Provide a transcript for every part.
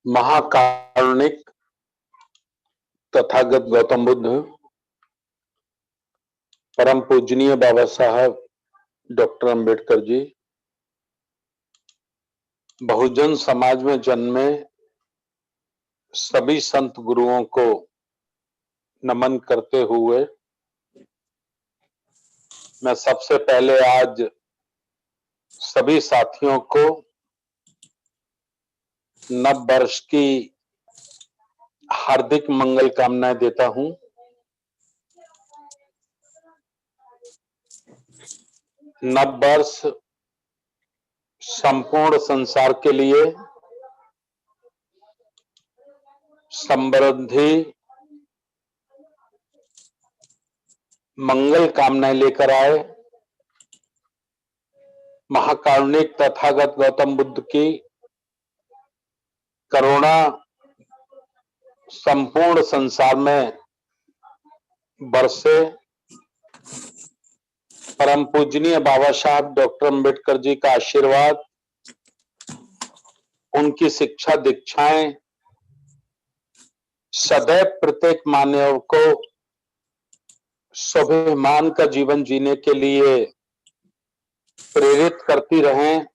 महाकारुणिक तथागत गौतम बुद्ध, परम पूजनीय बाबा साहब डॉक्टर अंबेडकर जी, बहुजन समाज में जन्मे सभी संत गुरुओं को नमन करते हुए मैं सबसे पहले आज सभी साथियों को नव वर्ष की हार्दिक मंगल कामनाएं देता हूं। नव वर्ष संपूर्ण संसार के लिए समृद्धि, मंगल कामनाएं लेकर आए। महाकारुणिक तथागत गौतम बुद्ध की करुणा संपूर्ण संसार में बरसे। परम पूजनीय बाबा साहब डॉक्टर अंबेडकर जी का आशीर्वाद, उनकी शिक्षा दीक्षाएं सदैव प्रत्येक मानव को स्वाभिमान का जीवन जीने के लिए प्रेरित करती रहें।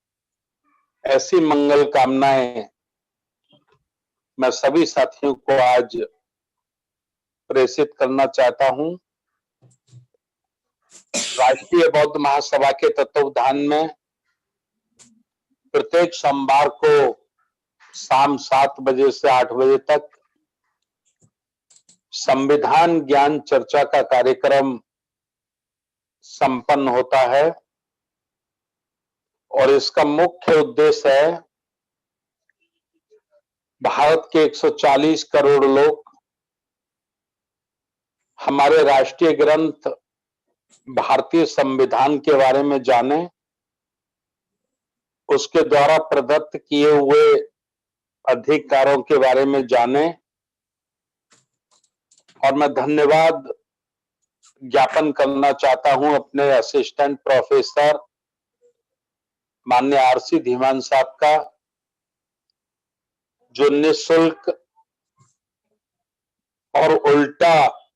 ऐसी मंगल कामनाएं मैं सभी साथियों को आज प्रेषित करना चाहता हूं। राष्ट्रीय बौद्ध महासभा के तत्वावधान में प्रत्येक सोमवार को शाम 7 बजे से 8 बजे तक संविधान ज्ञान चर्चा का कार्यक्रम संपन्न होता है और इसका मुख्य उद्देश्य है भारत के 140 करोड़ लोग हमारे राष्ट्रीय ग्रंथ भारतीय संविधान के बारे में जाने, उसके द्वारा प्रदत्त किए हुए अधिकारों के बारे में जाने। और मैं धन्यवाद ज्ञापन करना चाहता हूं अपने असिस्टेंट प्रोफेसर माननीय आरसी धीमान साहब का, जो निःशुल्क और उल्टा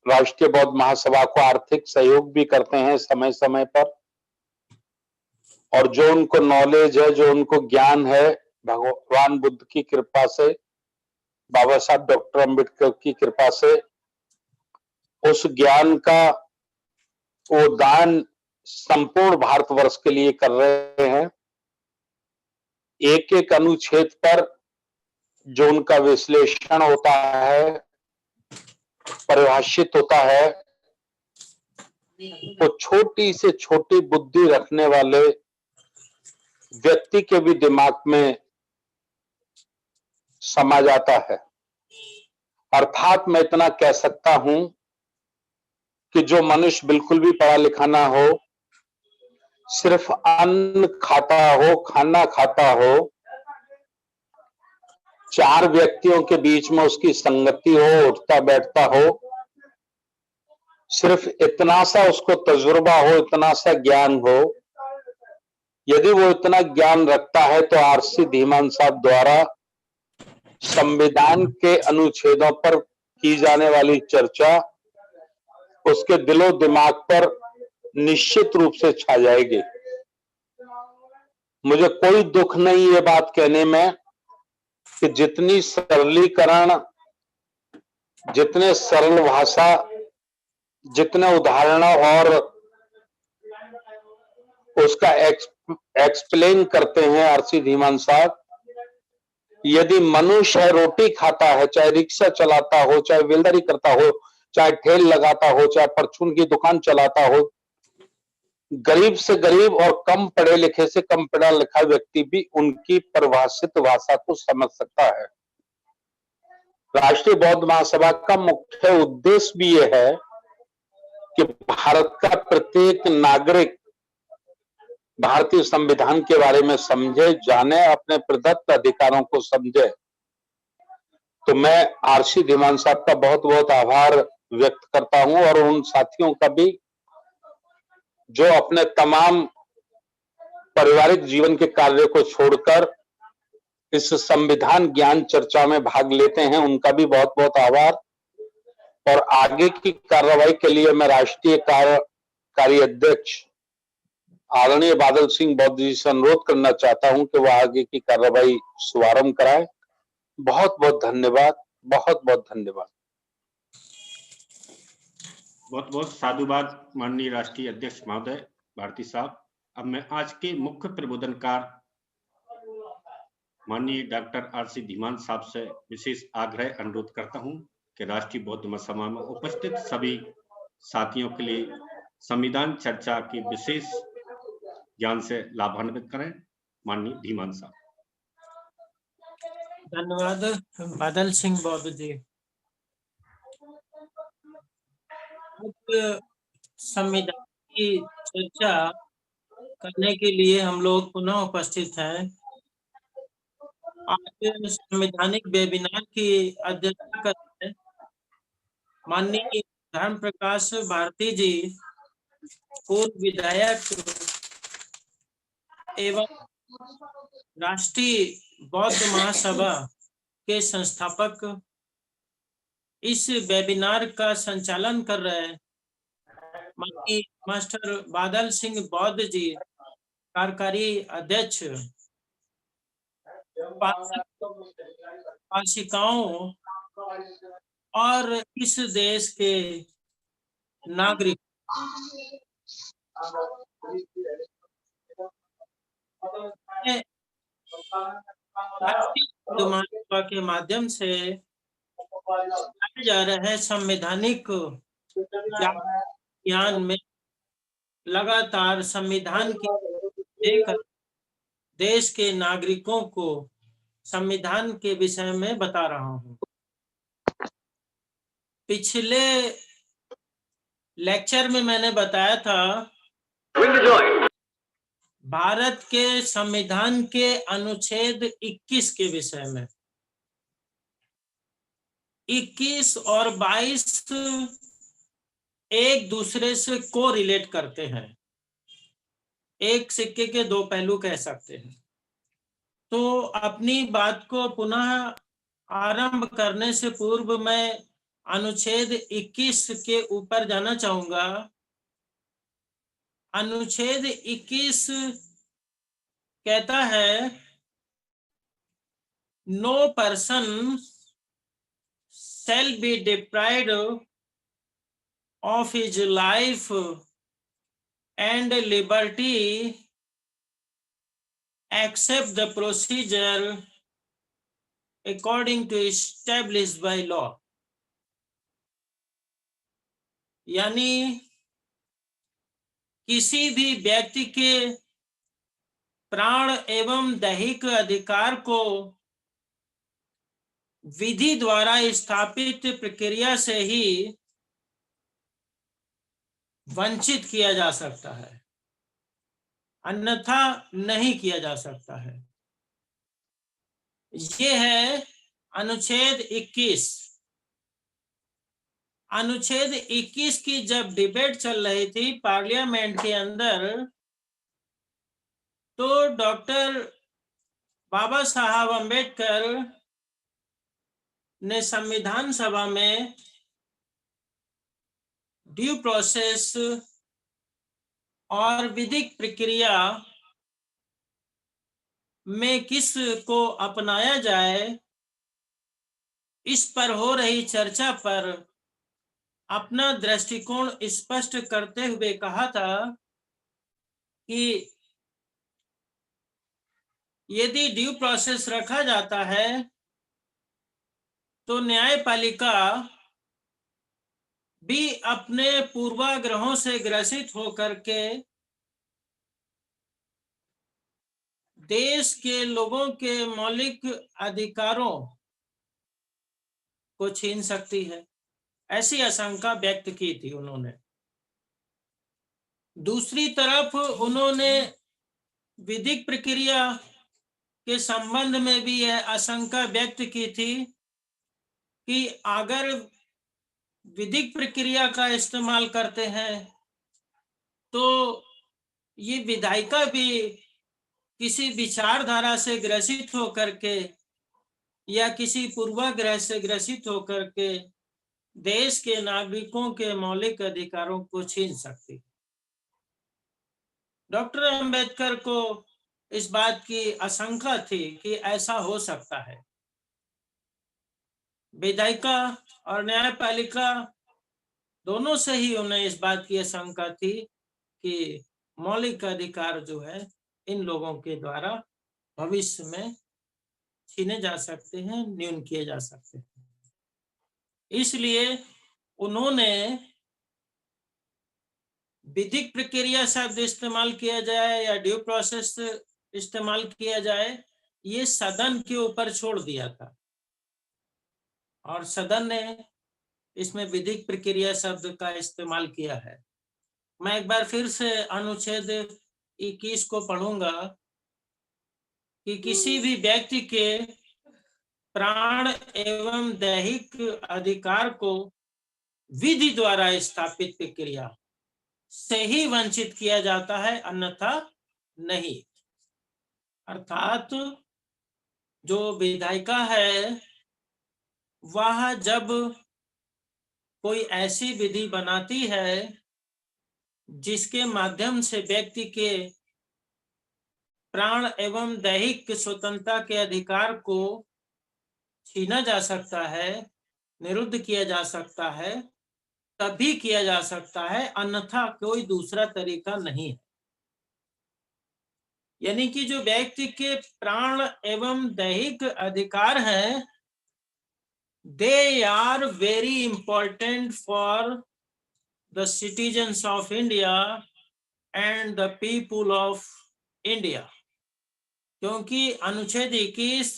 राष्ट्रीय बौद्ध महासभा को आर्थिक सहयोग भी करते हैं समय समय पर, और जो उनको नॉलेज है, जो उनको ज्ञान है, भगवान बुद्ध की कृपा से, बाबा साहब डॉक्टर अंबेडकर की कृपा से, उस ज्ञान का वो दान संपूर्ण भारतवर्ष के लिए कर रहे हैं। एक एक अनुच्छेद पर जो उनका विश्लेषण होता है, परिभाषित होता है, तो छोटी से छोटी बुद्धि रखने वाले व्यक्ति के भी दिमाग में समा जाता है। अर्थात मैं इतना कह सकता हूं कि जो मनुष्य बिल्कुल भी पढ़ा लिखा ना हो, सिर्फ अन्न खाता हो, खाना खाता हो, 4 व्यक्तियों के बीच में उसकी संगति हो, उठता बैठता हो, सिर्फ इतना सा उसको तजुर्बा हो, इतना सा ज्ञान हो, यदि वो इतना ज्ञान रखता है तो आरसी धीमान साहब द्वारा संविधान के अनुच्छेदों पर की जाने वाली चर्चा उसके दिलो दिमाग पर निश्चित रूप से छा जाएगी। मुझे कोई दुख नहीं ये बात कहने में कि जितनी सरलीकरण, जितने सरल भाषा, जितने उदाहरण और उसका एक्सप्लेन करते हैं आरसी धीमान साहब, यदि मनुष्य रोटी खाता है, चाहे रिक्शा चलाता हो, चाहे वेल्डरी करता हो, चाहे ठेल लगाता हो, चाहे परचून की दुकान चलाता हो, गरीब से गरीब और कम पढ़े लिखे से कम पढ़ा लिखा व्यक्ति भी उनकी परिभाषित भाषा को समझ सकता है। राष्ट्रीय बौद्ध महासभा का मुख्य उद्देश्य भी यह है कि भारत का प्रत्येक नागरिक भारतीय संविधान के बारे में समझे, जाने, अपने प्रदत्त अधिकारों को समझे। तो मैं आरसी धीमान साहब का बहुत बहुत आभार व्यक्त करता हूं और उन साथियों का भी जो अपने तमाम पारिवारिक जीवन के कार्य को छोड़कर इस संविधान ज्ञान चर्चा में भाग लेते हैं, उनका भी बहुत बहुत आभार। और आगे की कार्रवाई के लिए मैं राष्ट्रीय कार्यकारी अध्यक्ष आदरणीय बादल सिंह बौद्ध जी से अनुरोध करना चाहता हूं कि वह आगे की कार्रवाई शुभारंभ कराए। बहुत बहुत धन्यवाद, बहुत बहुत धन्यवाद। बहुत बहुत साधुवाद माननीय राष्ट्रीय अध्यक्ष महोदय भारती साहब। अब मैं आज के मुख्य प्रबोधनकार माननीय डॉक्टर आरसी धीमान साहब से विशेष आग्रह अनुरोध करता हूं कि राष्ट्रीय बौद्ध महासभा में उपस्थित सभी साथियों के लिए संविधान चर्चा की विशेष ज्ञान से लाभान्वित करें। माननीय धीमान साहब। धन्यवाद बादल सिंह बौद्ध जी। संविधान की चर्चा करने के लिए हम लोग पुनः उपस्थित हैं। आज संवैधानिक वेबिनार की अध्यक्षता कर रहे हैं माननीय धर्म प्रकाश भारती जी, पूर्व विधायक एवं राष्ट्रीय बौद्ध महासभा के संस्थापक इस वेबिनार का संचालन कर रहे हैं। माननीय मास्टर बादल सिंह बौद्ध जी, कार्यकारी अध्यक्ष, पासिकाओं और इस देश के नागरिक महासभा के माध्यम से जा रहे हैं संवैधानिक ज्ञान में लगातार संविधान की लेकर देश के नागरिकों को संविधान के विषय में बता रहा हूं। पिछले लेक्चर में मैंने बताया था भारत के संविधान के अनुच्छेद 21 के विषय में। 21 और 22 एक दूसरे से को रिलेट करते हैं, एक सिक्के के दो पहलू कह सकते हैं। तो अपनी बात को पुनः आरंभ करने से पूर्व मैं अनुच्छेद 21 के ऊपर जाना चाहूंगा। अनुच्छेद 21 कहता है, no person shall be deprived of his life and liberty except the procedure according to established by law। यानी किसी भी व्यक्ति के प्राण एवं दैहिक अधिकार को विधि द्वारा स्थापित प्रक्रिया से ही वंचित किया जा सकता है, अन्यथा नहीं किया जा सकता है। ये है अनुच्छेद 21। अनुच्छेद 21 की जब डिबेट चल रही थी पार्लियामेंट के अंदर, तो डॉक्टर बाबा साहब अम्बेडकर ने संविधान सभा में ड्यू प्रोसेस और विधिक प्रक्रिया में किस को अपनाया जाए, इस पर हो रही चर्चा पर अपना दृष्टिकोण स्पष्ट करते हुए कहा था कि यदि ड्यू प्रोसेस रखा जाता है तो न्यायपालिका भी अपने पूर्वाग्रहों से ग्रसित होकर के देश के लोगों के मौलिक अधिकारों को छीन सकती है, ऐसी आशंका व्यक्त की थी उन्होंने। दूसरी तरफ उन्होंने विधिक प्रक्रिया के संबंध में भी यह आशंका व्यक्त की थी कि अगर विधिक प्रक्रिया का इस्तेमाल करते हैं तो ये विधायिका भी किसी विचारधारा से ग्रसित होकर के या किसी पूर्वाग्रह से ग्रसित होकर के देश के नागरिकों के मौलिक अधिकारों को छीन सकती है। डॉक्टर अंबेडकर को इस बात की आशंका थी कि ऐसा हो सकता है। विधायिका और न्यायपालिका दोनों से ही उन्हें इस बात की आशंका थी कि मौलिक अधिकार जो है इन लोगों के द्वारा भविष्य में छीने जा सकते हैं, न्यून किए जा सकते हैं। इसलिए उन्होंने विधिक प्रक्रिया शब्द इस्तेमाल किया जाए या ड्यू प्रोसेस इस्तेमाल किया जाए, ये सदन के ऊपर छोड़ दिया था और सदन ने इसमें विधिक प्रक्रिया शब्द का इस्तेमाल किया है। मैं एक बार फिर से अनुच्छेद 21 को पढ़ूंगा कि किसी भी व्यक्ति के प्राण एवं दैहिक अधिकार को विधि द्वारा स्थापित प्रक्रिया से ही वंचित किया जाता है, अन्यथा नहीं। अर्थात जो विधायिका है वह जब कोई ऐसी विधि बनाती है जिसके माध्यम से व्यक्ति के प्राण एवं दैहिक स्वतंत्रता के अधिकार को छीना जा सकता है, निरुद्ध किया जा सकता है, तभी किया जा सकता है, अन्यथा कोई दूसरा तरीका नहीं है। यानी कि जो व्यक्ति के प्राण एवं दैहिक अधिकार हैं, they are very important for the citizens of India and the people of India, क्योंकि अनुच्छेद 21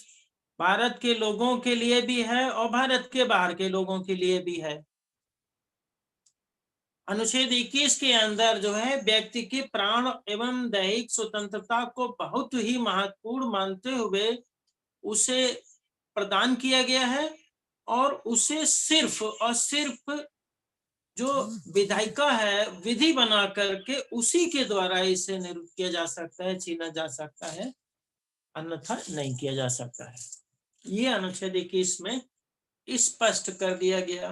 भारत के लोगों के लिए भी है और भारत के बाहर के लोगों के लिए भी है। अनुच्छेद 21 के अंदर जो है व्यक्ति के प्राण एवं दैहिक स्वतंत्रता को बहुत ही महत्वपूर्ण मानते हुए उसे प्रदान किया गया है और उसे सिर्फ और सिर्फ जो विधायिका है विधि बना करके उसी के द्वारा इसे निरुद्ध किया जा सकता है, छीना जा सकता है, अन्यथा नहीं किया जा सकता है। ये अनुच्छेद 21 में स्पष्ट कर दिया गया।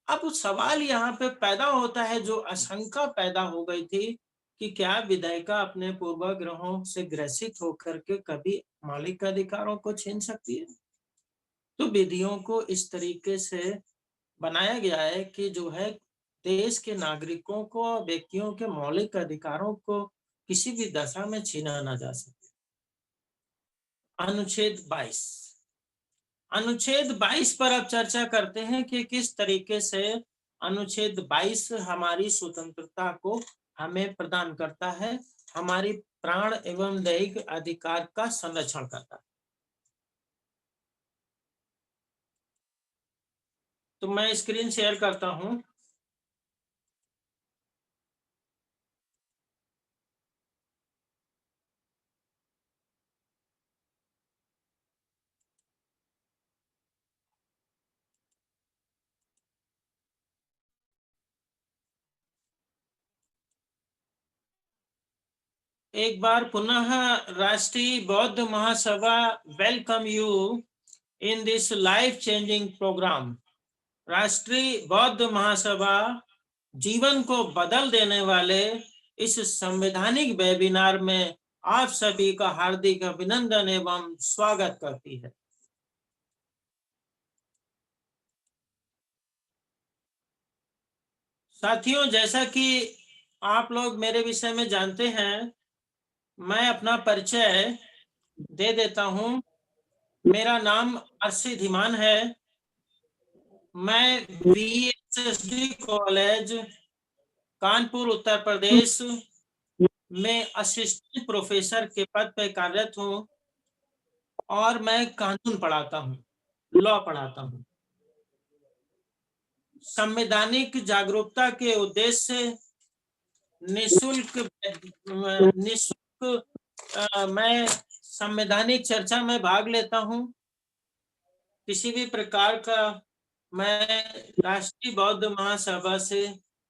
अब सवाल यहाँ पे पैदा होता है, जो आशंका पैदा हो गई थी कि क्या विधायिका अपने पूर्वाग्रहों से ग्रसित होकर के कभी मौलिक अधिकारों को छीन सकती है? तो विधियों को इस तरीके से बनाया गया है कि जो है देश के नागरिकों को, व्यक्तियों के मौलिक अधिकारों को किसी भी दशा में छीना ना जा सके। अनुच्छेद 22, अनुच्छेद 22 पर अब चर्चा करते हैं कि किस तरीके से अनुच्छेद 22 हमारी स्वतंत्रता को हमें प्रदान करता है, हमारी प्राण एवं दैहिक अधिकार का संरक्षण करता है। तो मैं स्क्रीन शेयर करता हूं। एक बार पुनः Rashtriya Bauddh Mahasabha welcome you in this life changing programme. Rashtriya Bauddh महासभा जीवन को बदल देने वाले इस संवैधानिक वेबिनार में आप सभी का हार्दिक अभिनंदन एवं स्वागत करती है। साथियों, जैसा कि आप लोग मेरे विषय में जानते हैं, मैं अपना परिचय दे देता हूं। मेरा नाम अर्शी धीमान है। मैं VSSD कॉलेज कानपुर उत्तर प्रदेश में असिस्टेंट प्रोफेसर के पद पर कार्यरत हूं और मैं कानून पढ़ाता हूं, लॉ पढ़ाता हूं। संवैधानिक जागरूकता के उद्देश्य से निःशुल्क मैं संवैधानिक चर्चा में भाग लेता हूं। किसी भी प्रकार का मैं राष्ट्रीय बौद्ध महासभा से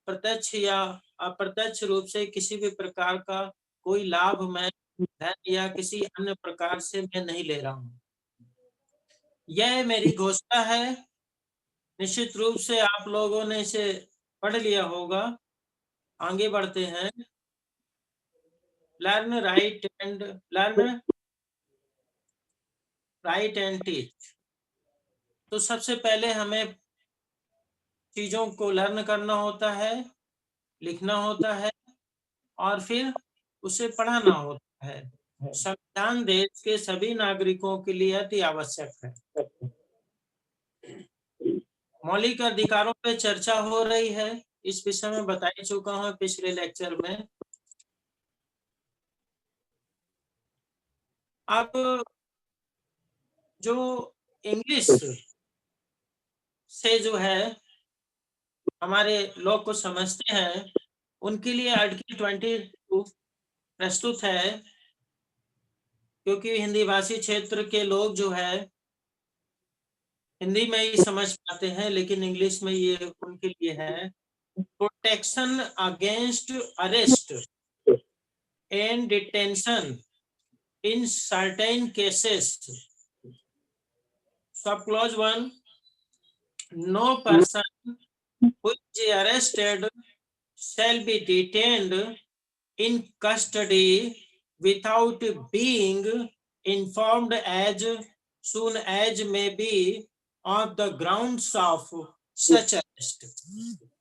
प्रत्यक्ष या अप्रत्यक्ष रूप से किसी भी प्रकार का कोई लाभ मैं धन या किसी अन्य प्रकार से मैं नहीं ले रहा हूं। यह मेरी घोषणा है। निश्चित रूप से आप लोगों ने इसे पढ़ लिया होगा। आगे बढ़ते हैं। Learn right and teach. तो सबसे पहले हमें चीजों को लर्न करना होता है, लिखना होता है और फिर उसे पढ़ाना होता है। संविधान देश के सभी नागरिकों के लिए अति आवश्यक है। मौलिक अधिकारों पे चर्चा हो रही है। इस विषय में बता ही चुका हूं पिछले लेक्चर में। अब जो इंग्लिश से जो है हमारे लोग को समझते हैं, उनके लिए आर्टिकल 22 प्रस्तुत है, क्योंकि हिंदी भाषी क्षेत्र के लोग जो है हिंदी में ही समझ पाते हैं, लेकिन इंग्लिश में ये उनके लिए है। Protection against arrest and detention in certain cases. Sub clause 1, no person who is arrested shall be detained in custody without being informed as soon as may be of the grounds of such arrest.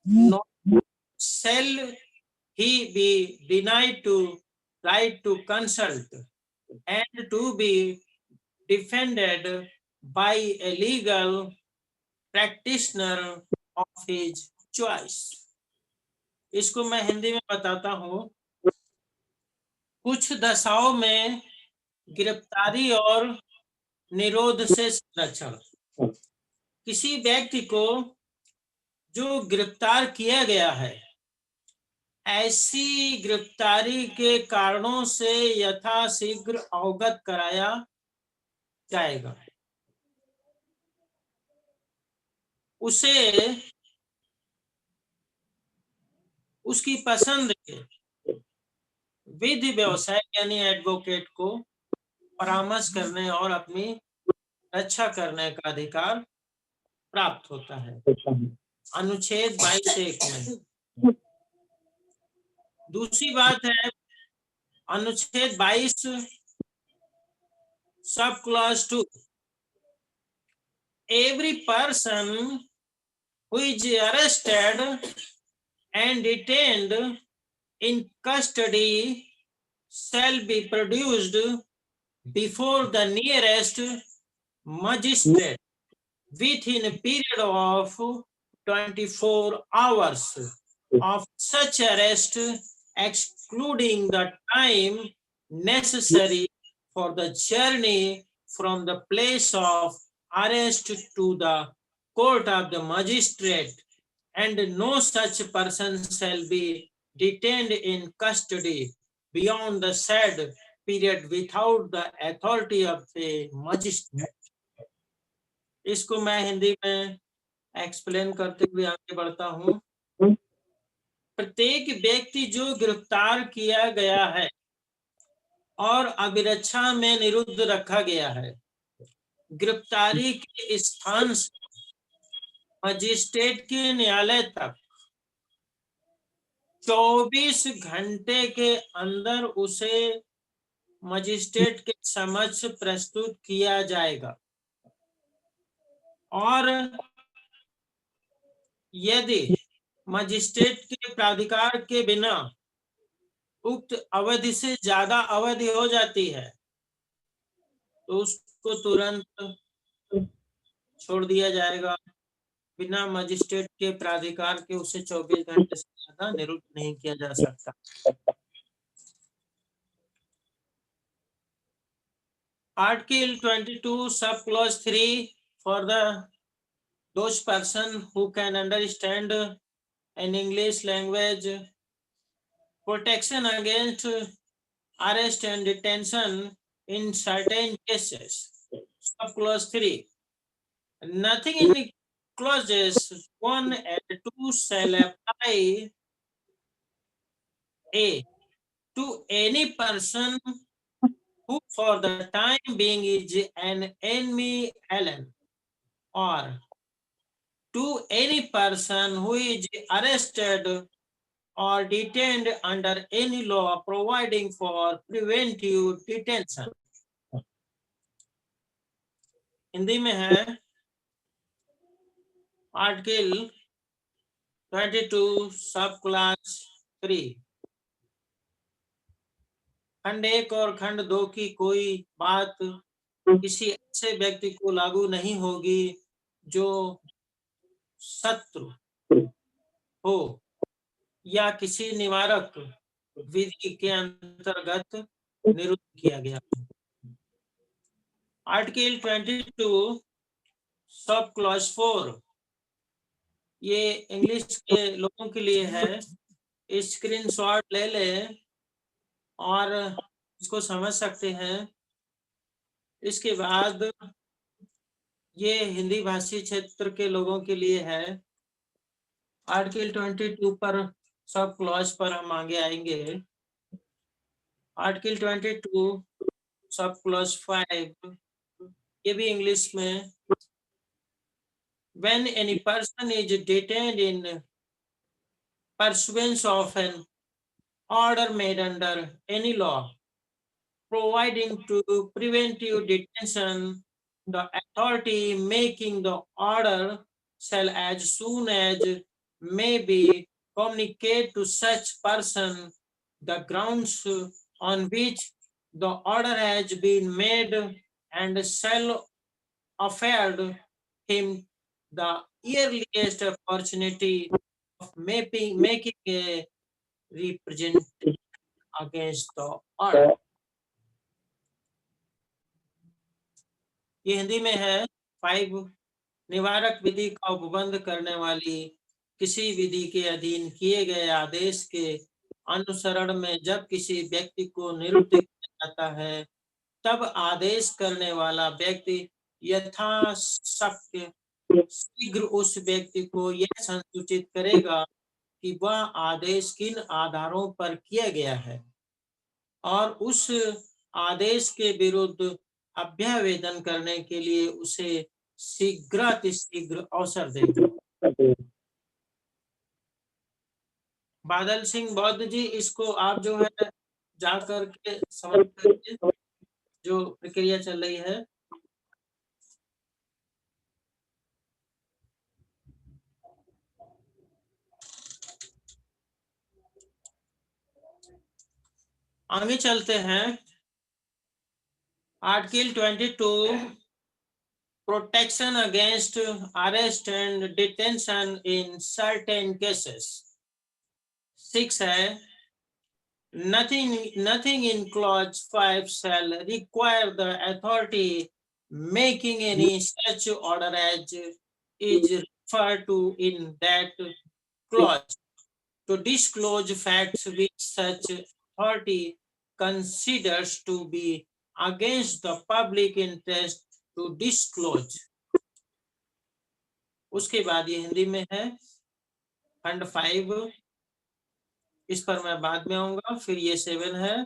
Nor shall he be denied to right to consult and to be defended by a legal practitioner of his choice. इसको मैं हिंदी में बताता हूं। कुछ दशाओं में गिरफ्तारी और निरोध से संरक्षण। किसी व्यक्ति को जो गिरफ्तार किया गया है, ऐसी गिरफ्तारी के कारणों से यथाशीघ्र अवगत कराया जाएगा। उसे उसकी पसंद के विधि व्यवसायिक यानी एडवोकेट को परामर्श करने और अपनी रक्षा करने का अधिकार प्राप्त होता है। अनुच्छेद 22(1) में। दूसरी बात है अनुच्छेद 22 sub clause 2, every person who is arrested and detained in custody shall be produced before the nearest magistrate within a period of 24 hours of such arrest, excluding the time necessary for the journey from the place of arrest to the court of the magistrate, and no such person shall be detained in custody beyond the said period without the authority of a magistrate. इसको मैं हिंदी में explain करते हुए आगे बढ़ता हूं। प्रत्येक व्यक्ति जो गिरफ्तार किया गया है और अभिरक्षा में निरुद्ध रखा गया है, गिरफ्तारी के स्थान से मजिस्ट्रेट के न्यायालय तक 24 घंटे के अंदर उसे मजिस्ट्रेट के समक्ष प्रस्तुत किया जाएगा। और यदि मजिस्ट्रेट के प्राधिकार के बिना उक्त अवधि से ज्यादा अवधि हो जाती है तो उसको तुरंत छोड़ दिया जाएगा। बिना मजिस्ट्रेट के प्राधिकार के उसे 24 घंटे से ज्यादा निरुद्ध नहीं किया जा सकता। Article 22 sub clause 3 for those person who can understand an English language, protection against arrest and detention in certain cases. Sub clause 3, nothing in the clauses 1 and 2 shall apply A to any person who for the time being is an enemy alien, or to any person who is arrested or detained under any law providing for preventive detention. Hindi में है article 22 सब class 3 खंड 1 और खंड 2 की कोई बात किसी ऐसे व्यक्ति को लागू नहीं होगी जो शत्रु हो या किसी निवारक विधि के अंतर्गत निरुद्ध किया गया। आर्टिकल 22 सब क्लॉज 4 ये इंग्लिश के लोगों के लिए है, स्क्रीनशॉट ले ले और इसको समझ सकते हैं। इसके बाद ये हिंदी भाषी क्षेत्र के लोगों के लिए है। आर्टिकल 22 पर सब क्लॉज पर हम आगे आएंगे। आर्टिकल 22 सब क्लॉज 5 ये भी इंग्लिश में, when any person is detained in pursuance of an order made under any law providing to preventive detention, the authority making the order shall as soon as may be communicate to such person the grounds on which the order has been made and shall afford him the earliest opportunity of making a representation against the order. ये हिंदी में है 5 निवारक विधि का उपबंध करने वाली किसी विधि के अधीन किए गए आदेश के अनुसरण में जब किसी व्यक्ति को निरुद्ध किया जाता है तब आदेश करने वाला व्यक्ति यथाशक्य शीघ्र उस व्यक्ति को यह संसूचित करेगा कि वह आदेश किन आधारों पर किया गया है और उस आदेश के विरुद्ध अभ्यावेदन करने के लिए उसे शीघ्रातिशीघ्र अवसर देगा। बादल सिंह बौद्ध जी, इसको आप जो है जाकर के समझ करके जो प्रक्रिया चल रही है। आगे चलते हैं। Article 22 protection against arrest and detention in certain cases 6 है nothing in clause 5 shall require the authority making any such order as is referred to in that clause to disclose facts which such authority considers to be against the public interest to disclose। उसके बाद ये हिंदी में है खंड 5, इस पर मैं बाद में आऊंगा। फिर ये 7 है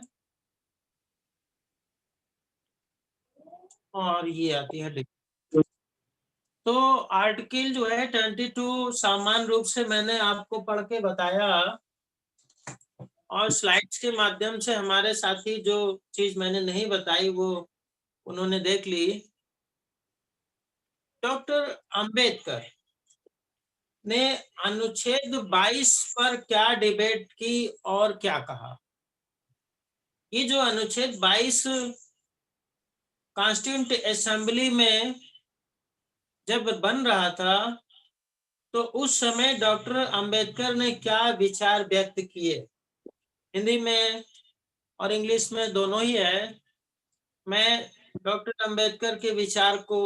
और ये आती है। तो आर्टिकल जो है 22 सामान्य रूप से मैंने आपको पढ़ के बताया और स्लाइड्स के माध्यम से हमारे साथी जो चीज मैंने नहीं बताई वो उन्होंने देख ली। डॉक्टर अंबेडकर ने अनुच्छेद 22 पर क्या डिबेट की और क्या कहा। ये जो अनुच्छेद 22 कॉन्स्टिट्यूएंट असेंबली में जब बन रहा था तो उस समय डॉक्टर अंबेडकर ने क्या विचार व्यक्त किए। हिंदी में और इंग्लिश में दोनों ही है। मैं डॉक्टर अंबेडकर के विचार को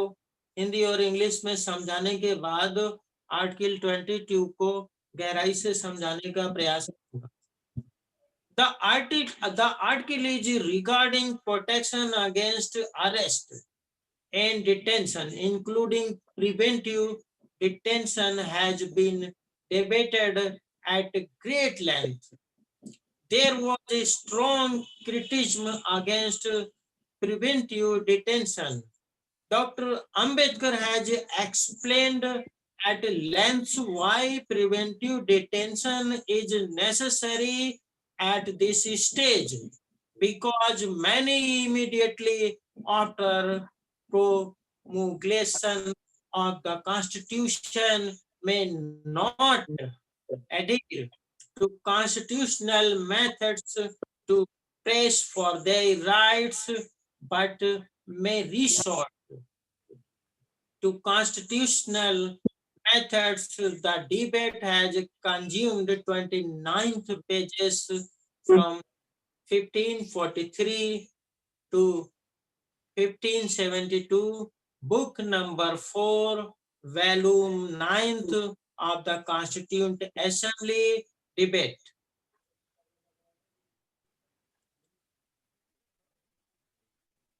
हिंदी और इंग्लिश में समझाने के बाद आर्टिकल 22 को गहराई से समझाने का प्रयास करूंगा। The article is regarding protection against arrest and detention, including preventive detention, has been debated at great length. There was a strong criticism against preventive detention. Dr. Ambedkar has explained at length why preventive detention is necessary at this stage, because many immediately after promulgation of the Constitution may not adhere to constitutional methods to press for their rights, but may resort to constitutional methods. The debate has consumed 29 pages from 1543 to 1572, book number 4, volume 9th of the Constituent Assembly debate.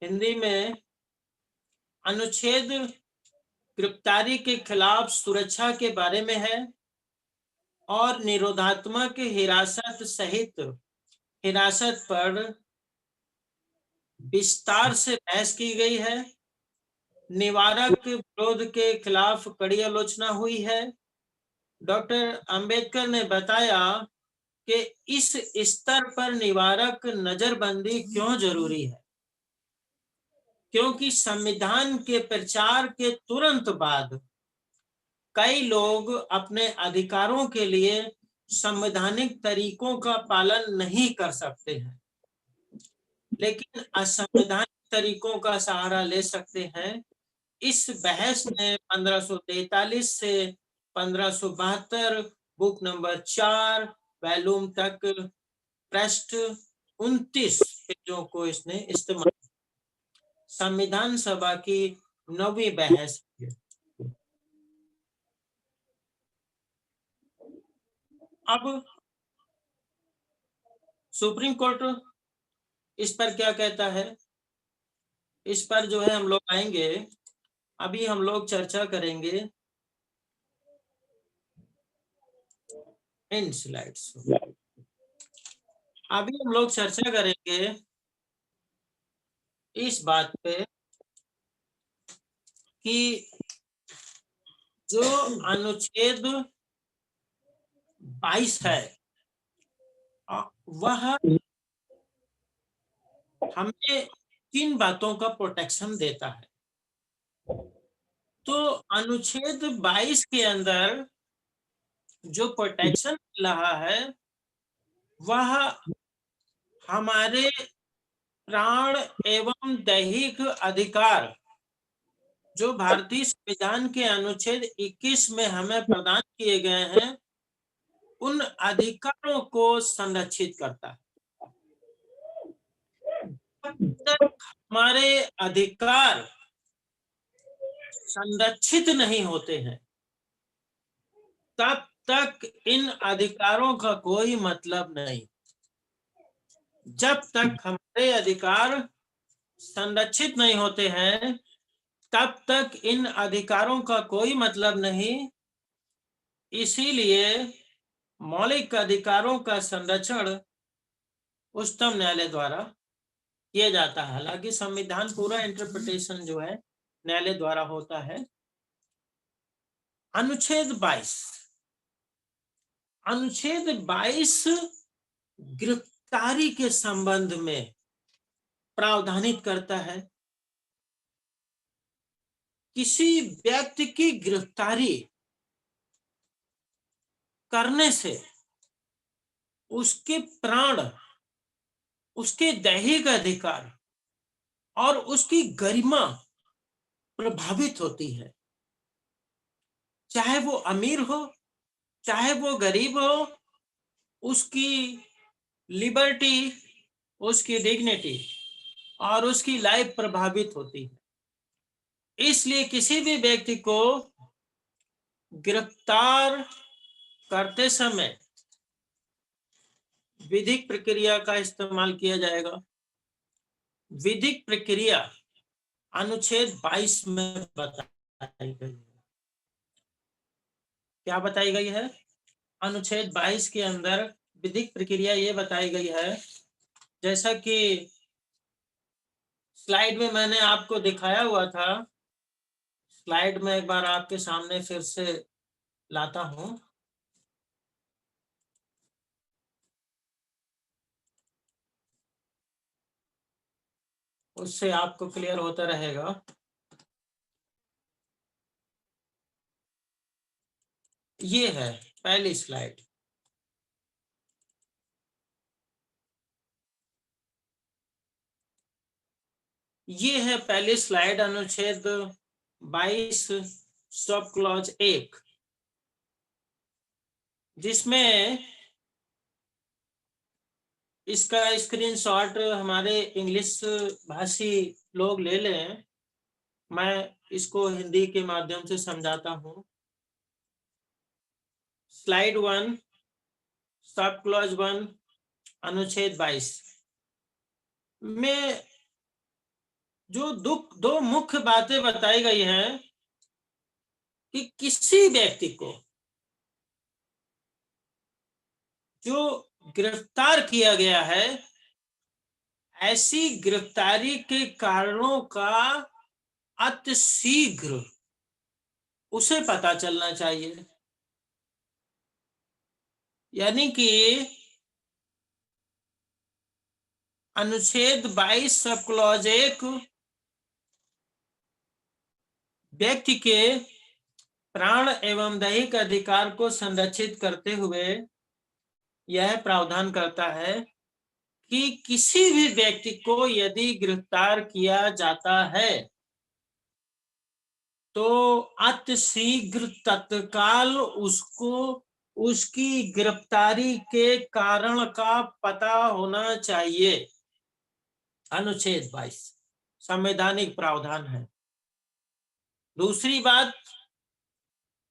Hindi में अनुच्छेद गिरफ्तारी के खिलाफ सुरक्षा के बारे में है और निरोधात्मक हिरासत सहित हिरासत पर विस्तार से बहस की गई है। निवारक विरोध के खिलाफ कड़ी आलोचना हुई है। डॉक्टर अंबेडकर ने बताया कि इस स्तर पर निवारक नजरबंदी क्यों जरूरी है, क्योंकि संविधान के प्रचार के तुरंत बाद कई लोग अपने अधिकारों के लिए संवैधानिक तरीकों का पालन नहीं कर सकते हैं, लेकिन असंवैधानिक तरीकों का सहारा ले सकते हैं। इस बहस ने 1543 से 1572 बुक नंबर 4 वॉल्यूम तक पृष्ठ 29 पेजों को इसने इस्तेमाल। संविधान सभा की 9वीं बहस। अब सुप्रीम कोर्ट इस पर क्या कहता है, इस पर जो है हम लोग आएंगे। अभी हम लोग चर्चा करेंगे इन स्लाइड्स। अभी हम लोग चर्चा करेंगे इस बात पे कि जो अनुच्छेद 22 है वह हमें किन बातों का प्रोटेक्शन देता है। तो अनुच्छेद 22 के अंदर जो प्रोटेक्शन मिल रहा है वह हमारे प्राण एवं दैहिक अधिकार जो भारतीय संविधान के अनुच्छेद 21 में हमें प्रदान किए गए हैं, उन अधिकारों को संरक्षित करता है। जब तक हमारे अधिकार संरक्षित नहीं होते हैं तब तक इन अधिकारों का कोई मतलब नहीं। जब तक हमारे अधिकार संरक्षित नहीं होते हैं तब तक इन अधिकारों का कोई मतलब नहीं। इसीलिए मौलिक अधिकारों का संरक्षण उच्चतम न्यायालय द्वारा किया जाता है। हालांकि संविधान पूरा इंटरप्रिटेशन जो है न्यायालय द्वारा होता है। अनुच्छेद 22 गिरफ्तारी के संबंध में प्रावधानित करता है। किसी व्यक्ति की गिरफ्तारी करने से उसके प्राण, उसके दैहिक अधिकार और उसकी गरिमा प्रभावित होती है। चाहे वो अमीर हो चाहे वो गरीब हो, उसकी लिबर्टी, उसकी डिग्निटी और उसकी लाइफ प्रभावित होती है। इसलिए किसी भी व्यक्ति को गिरफ्तार करते समय विधिक प्रक्रिया का इस्तेमाल किया जाएगा। विधिक प्रक्रिया अनुच्छेद 22 में बताई गई है। क्या बताई गई है? अनुच्छेद 22 के अंदर विधिक प्रक्रिया ये बताई गई है, जैसा कि स्लाइड में मैंने आपको दिखाया हुआ था, स्लाइड में एक बार आपके सामने फिर से लाता हूं। उससे आपको क्लियर होता रहेगा। ये है पहली स्लाइड। ये है पहली स्लाइड, अनुच्छेद 22 सब क्लॉज 1, जिसमें इसका स्क्रीनशॉट हमारे इंग्लिश भाषी लोग ले लें। मैं इसको हिंदी के माध्यम से समझाता हूं। स्लाइड 1 सब क्लॉज 1 अनुच्छेद 22 में जो दो मुख्य बातें बताई गई हैं कि किसी व्यक्ति को जो गिरफ्तार किया गया है, ऐसी गिरफ्तारी के कारणों का अतिशीघ्र उसे पता चलना चाहिए। यानी कि अनुच्छेद 22 सब क्लॉज 1 व्यक्ति के प्राण एवं दैहिक अधिकार को संरक्षित करते हुए यह प्रावधान करता है कि किसी भी व्यक्ति को यदि गिरफ्तार किया जाता है तो अतिशीघ्र तत्काल उसको उसकी गिरफ्तारी के कारण का पता होना चाहिए। अनुच्छेद 22 संवैधानिक प्रावधान है। दूसरी बात,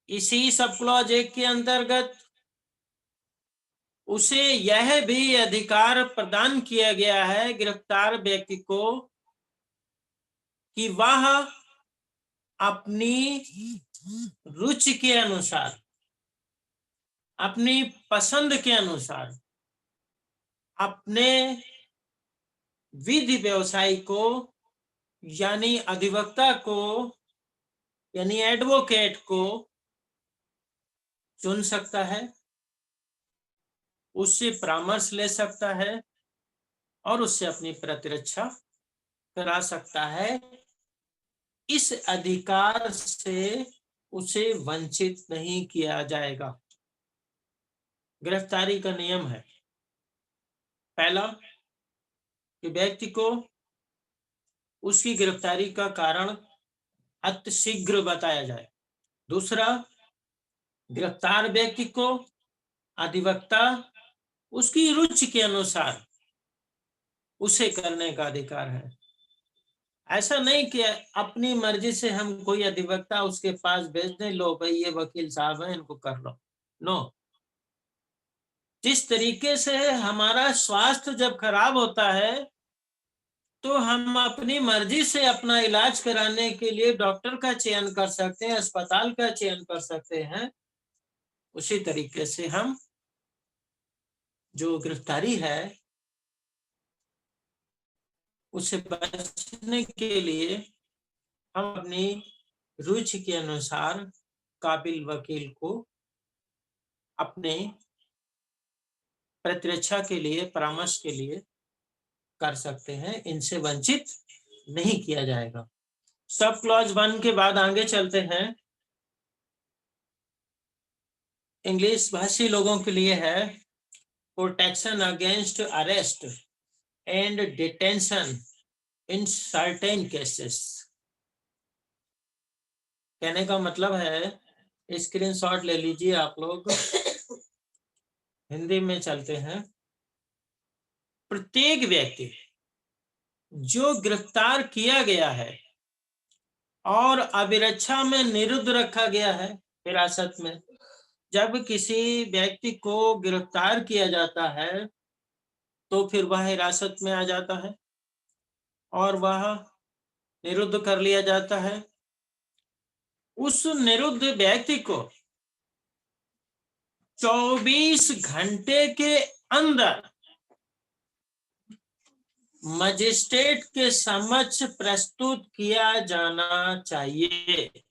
इसी सब क्लॉज 1 के अंतर्गत उसे यह भी अधिकार प्रदान किया गया है गिरफ्तार व्यक्ति को कि वह अपनी रुचि के अनुसार, अपनी पसंद के अनुसार अपने विधि व्यवसायी को यानी अधिवक्ता को यानी एडवोकेट को चुन सकता है, उससे परामर्श ले सकता है और उससे अपनी प्रतिरक्षा करा सकता है। इस अधिकार से उसे वंचित नहीं किया जाएगा। गिरफ्तारी का नियम है, पहला कि व्यक्ति को उसकी गिरफ्तारी का कारण अतिशीघ्र बताया जाए। दूसरा, गिरफ्तार व्यक्ति को अधिवक्ता उसकी रुचि के अनुसार उसे करने का अधिकार है। ऐसा नहीं कि अपनी मर्जी से हम कोई अधिवक्ता उसके पास भेज दें, लो भाई ये वकील साहब हैं इनको कर लो। नो, जिस तरीके से हमारा स्वास्थ्य जब खराब होता है तो हम अपनी मर्जी से अपना इलाज कराने के लिए डॉक्टर का चयन कर सकते हैं, अस्पताल का चयन कर सकते हैं। उसी तरीके से हम जो गिरफ्तारी है उससे बचने के लिए हम अपनी रुचि के अनुसार काबिल वकील को अपने प्रतिरक्षा के लिए, परामर्श के लिए कर सकते हैं। इनसे वंचित नहीं किया जाएगा। सब क्लॉज 1 के बाद आगे चलते हैं। इंग्लिश भाषी लोगों के लिए है protection against arrest and detention in certain cases. कहने का मतलब है, स्क्रीनशॉट ले लीजिए आप लोग। हिंदी में चलते हैं। प्रत्येक व्यक्ति जो गिरफ्तार किया गया है और अभिरक्षा में निरुद्ध रखा गया है हिरासत में, जब किसी व्यक्ति को गिरफ्तार किया जाता है तो फिर वह हिरासत में आ जाता है और वह निरुद्ध कर लिया जाता है। उस निरुद्ध व्यक्ति को 24 घंटे के अंदर मजिस्ट्रेट के समक्ष प्रस्तुत किया जाना चाहिए।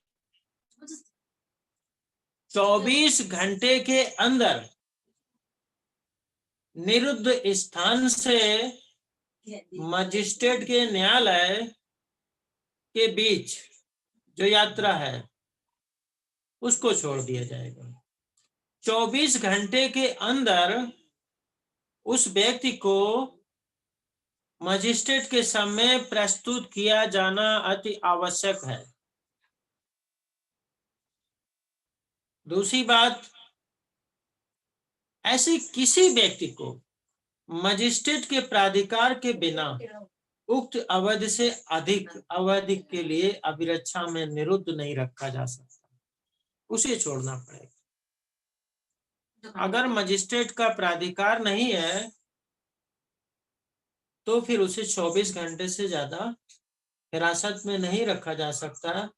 24 घंटे के अंदर निरुद्ध स्थान से मजिस्ट्रेट के न्यायालय के बीच जो यात्रा है उसको छोड़ दिया जाएगा। 24 घंटे के अंदर उस व्यक्ति को मजिस्ट्रेट के सामने प्रस्तुत किया जाना अति आवश्यक है। दूसरी बात, ऐसे किसी व्यक्ति को मजिस्ट्रेट के प्राधिकार के बिना उक्त अवधि से अधिक अवधि के लिए अभिरक्षा में निरुद्ध नहीं रखा जा सकता, उसे छोड़ना पड़ेगा। अगर मजिस्ट्रेट का प्राधिकार नहीं है तो फिर उसे 24 घंटे से ज्यादा हिरासत में नहीं रखा जा सकता,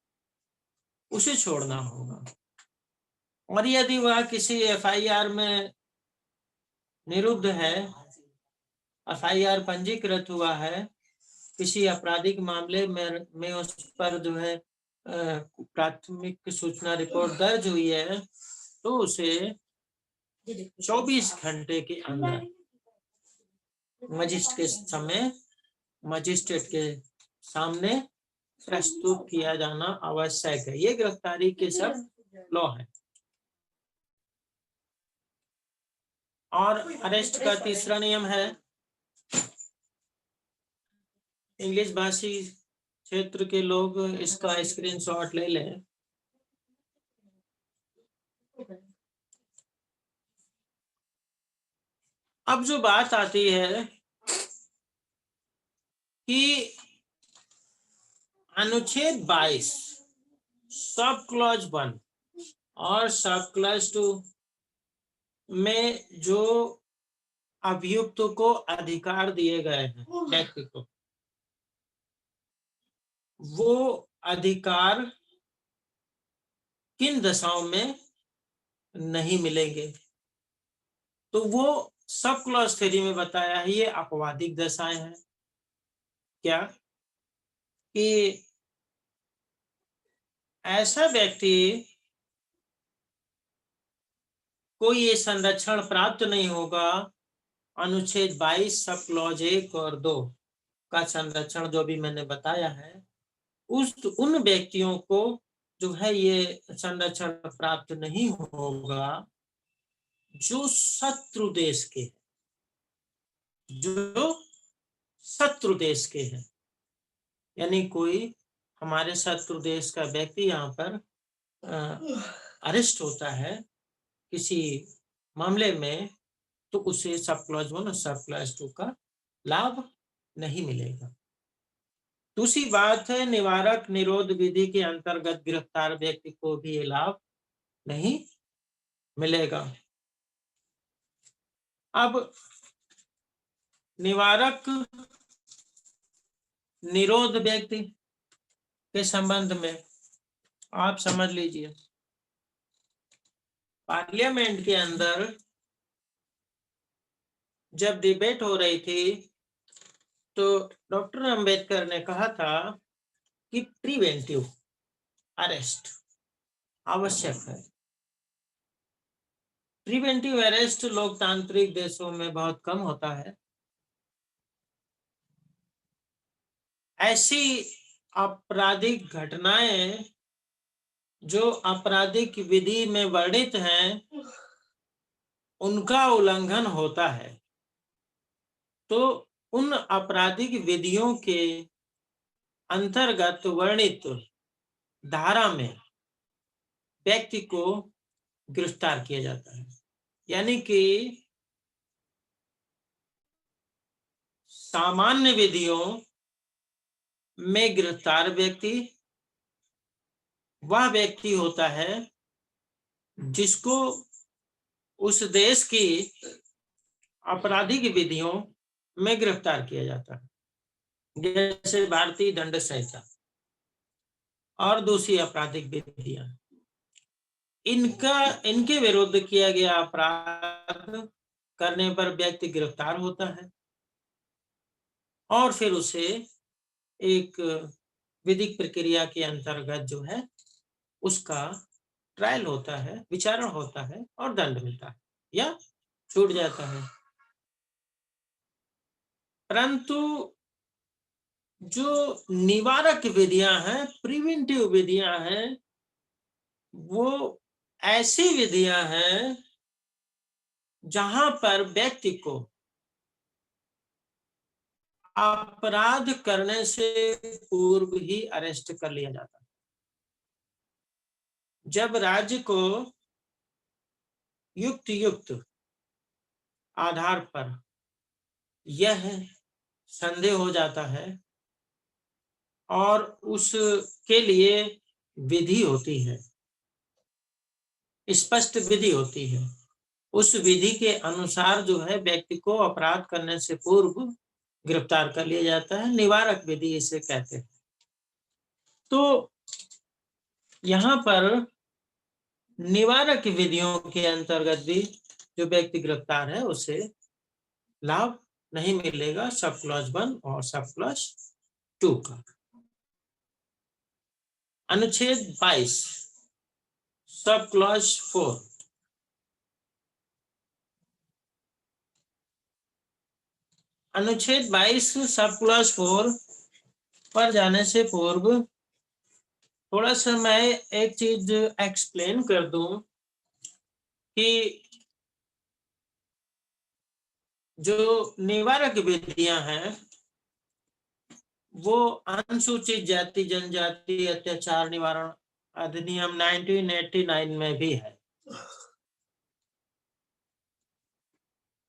उसे छोड़ना होगा। और यदि वह किसी एफआईआर में निरुद्ध है, एफआईआर पंजीकृत हुआ है, किसी आपराधिक मामले में उस पर जो है प्राथमिक सूचना रिपोर्ट दर्ज हुई है, तो उसे 24 घंटे के अंदर मजिस्ट्रेट के सामने प्रस्तुत किया जाना आवश्यक है। ये गिरफ्तारी के सब लॉ है। और अरेस्ट का तीसरा नियम है, इंग्लिश भाषी क्षेत्र के लोग इसका स्क्रीनशॉट ले लें। अब जो बात आती है कि अनुच्छेद 22 सब क्लॉज 1 और सब क्लॉज 2 में जो अभियुक्त को अधिकार दिए गए हैं व्यक्ति को, वो अधिकार किन दशाओं में नहीं मिलेंगे, तो वो सब क्लॉज थ्योरी में बताया है, ये अपवादिक दशाएं हैं। क्या कि ऐसा व्यक्ति को ये संरक्षण प्राप्त नहीं होगा, अनुच्छेद 22 सब क्लॉज 1 और 2 का संरक्षण जो भी मैंने बताया है, उन व्यक्तियों को जो है ये संरक्षण प्राप्त नहीं होगा जो शत्रु देश के हैं, जो शत्रु देश के हैं। यानी कोई हमारे शत्रु देश का व्यक्ति यहाँ पर अरेस्ट होता है किसी मामले में, तो उसे सब क्लॉज 1 और सब क्लॉज 2 का लाभ नहीं मिलेगा। दूसरी बात है, निवारक निरोध विधि के अंतर्गत गिरफ्तार व्यक्ति को भी ये लाभ नहीं मिलेगा। अब निवारक निरोध व्यक्ति के संबंध में आप समझ लीजिए, पार्लियामेंट के अंदर जब डिबेट हो रही थी तो डॉक्टर अंबेडकर ने कहा था कि प्रिवेंटिव अरेस्ट आवश्यक है। प्रिवेंटिव अरेस्ट लोकतांत्रिक देशों में बहुत कम होता है। ऐसी आपराधिक घटनाएं जो आपराधिक विधि में वर्णित हैं, उनका उल्लंघन होता है, तो उन आपराधिक विधियों के अंतर्गत वर्णित धारा में व्यक्ति को गिरफ्तार किया जाता है। यानी कि सामान्य विधियों में गिरफ्तार व्यक्ति वह व्यक्ति होता है जिसको उस देश की आपराधिक विधियों में गिरफ्तार किया जाता है, जैसे भारतीय दंड संहिता और दूसरी आपराधिक विधियां। इनके विरुद्ध किया गया अपराध करने पर व्यक्ति गिरफ्तार होता है। और फिर उसे एक विधिक प्रक्रिया के अंतर्गत जो है उसका ट्रायल होता है, विचारण होता है और दंड मिलता है या छूट जाता है। परंतु जो निवारक विधियां हैं, प्रिवेंटिव विधियां हैं, वो ऐसी विधियां हैं जहां पर व्यक्ति को अपराध करने से पूर्व ही अरेस्ट कर लिया जाता है। जब राज्य को युक्त आधार पर यह संदेह हो जाता है और उसके लिए विधि होती है, स्पष्ट विधि होती है, उस विधि के अनुसार जो है व्यक्ति को अपराध करने से पूर्व गिरफ्तार कर लिया जाता है, निवारक विधि इसे कहते हैं। तो यहाँ पर निवारक विधियों के अंतर्गत भी जो व्यक्ति गिरफ्तार है उसे लाभ नहीं मिलेगा सब क्लॉज 1 और सब क्लॉज 2 का। अनुच्छेद 22 सब क्लॉज 4। अनुच्छेद 22 सब क्लॉज 4 पर जाने से पूर्व थोड़ा सा मैं एक चीज एक्सप्लेन कर दूं कि जो निवारक विधियां हैं वो अनुसूचित जाति जनजाति अत्याचार निवारण अधिनियम 1989 में भी है।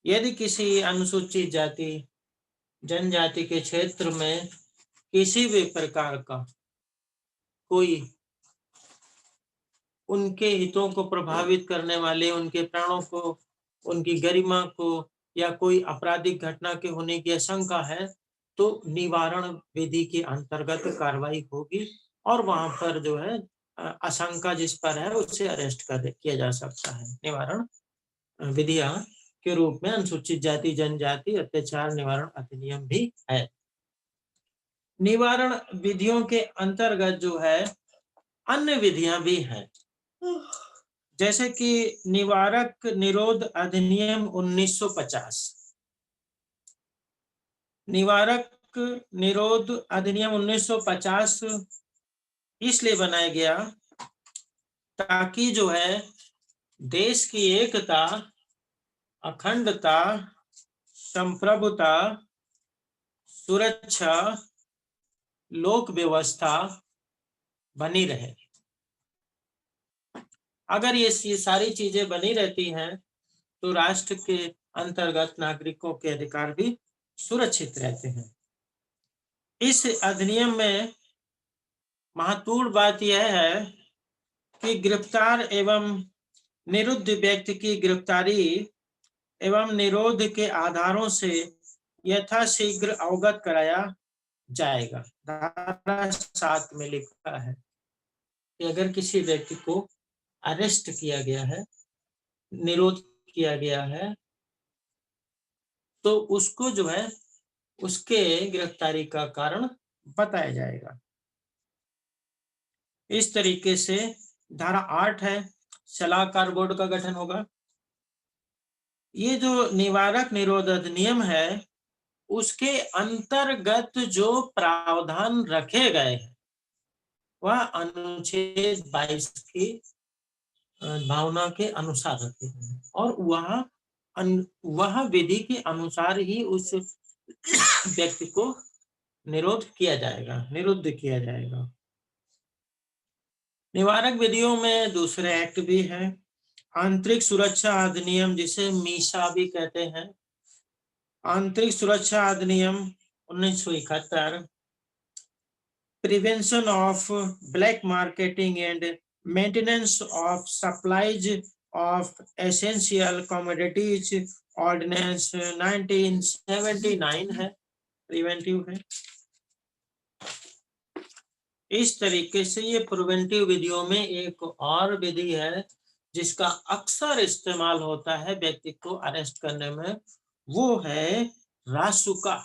यदि किसी अनुसूचित जाति जनजाति के क्षेत्र में किसी भी प्रकार का कोई उनके हितों को प्रभावित करने वाले, उनके प्राणों को, उनकी गरिमा को या कोई आपराधिक घटना के होने की आशंका है तो निवारण विधि के अंतर्गत कार्रवाई होगी और वहां पर जो है आशंका जिस पर है उससे अरेस्ट किया जा सकता है। निवारण विधियां के रूप में अनुसूचित जाति जनजाति अत्याचार निवारण अधिनियम भी है। निवारण विधियों के अंतर्गत जो है अन्य विधियां भी हैं, जैसे कि निवारक निरोध अधिनियम 1950। निवारक निरोध अधिनियम 1950 इसलिए बनाया गया ताकि जो है देश की एकता, अखंडता, संप्रभुता, सुरक्षा, लोक व्यवस्था बनी रहे। अगर ये सारी चीजें बनी रहती हैं तो राष्ट्र के अंतर्गत नागरिकों के अधिकार भी सुरक्षित रहते हैं। इस अधिनियम में महत्वपूर्ण बात यह है कि गिरफ्तार एवं निरुद्ध व्यक्ति की गिरफ्तारी एवं निरोध के आधारों से यथाशीघ्र अवगत कराया जाएगा। धारा 7 में लिखा है कि अगर किसी व्यक्ति को अरेस्ट किया गया है, निरोध किया गया है, तो उसको जो है उसके गिरफ्तारी का कारण बताया जाएगा। इस तरीके से धारा 8 है, सलाहकार बोर्ड का गठन होगा। ये जो निवारक निरोध अधिनियम है उसके अंतर्गत जो प्रावधान रखे गए हैं वह अनुच्छेद 22 की भावना के अनुसार रखे गए हैं और वह विधि के अनुसार ही उस व्यक्ति को निरुद्ध किया जाएगा। निवारक विधियों में दूसरे एक्ट भी है। आंतरिक सुरक्षा अधिनियम, जिसे मीसा भी कहते हैं, आंतरिक सुरक्षा अधिनियम 1971, prevention of black marketing and maintenance of supplies of essential commodities ordinance 1979 है, प्रिवेंटिव है। इस तरीके से ये प्रिवेंटिव विधियों में एक और विधि है जिसका अक्सर इस्तेमाल होता है व्यक्ति को अरेस्ट करने में, वो है रासुका।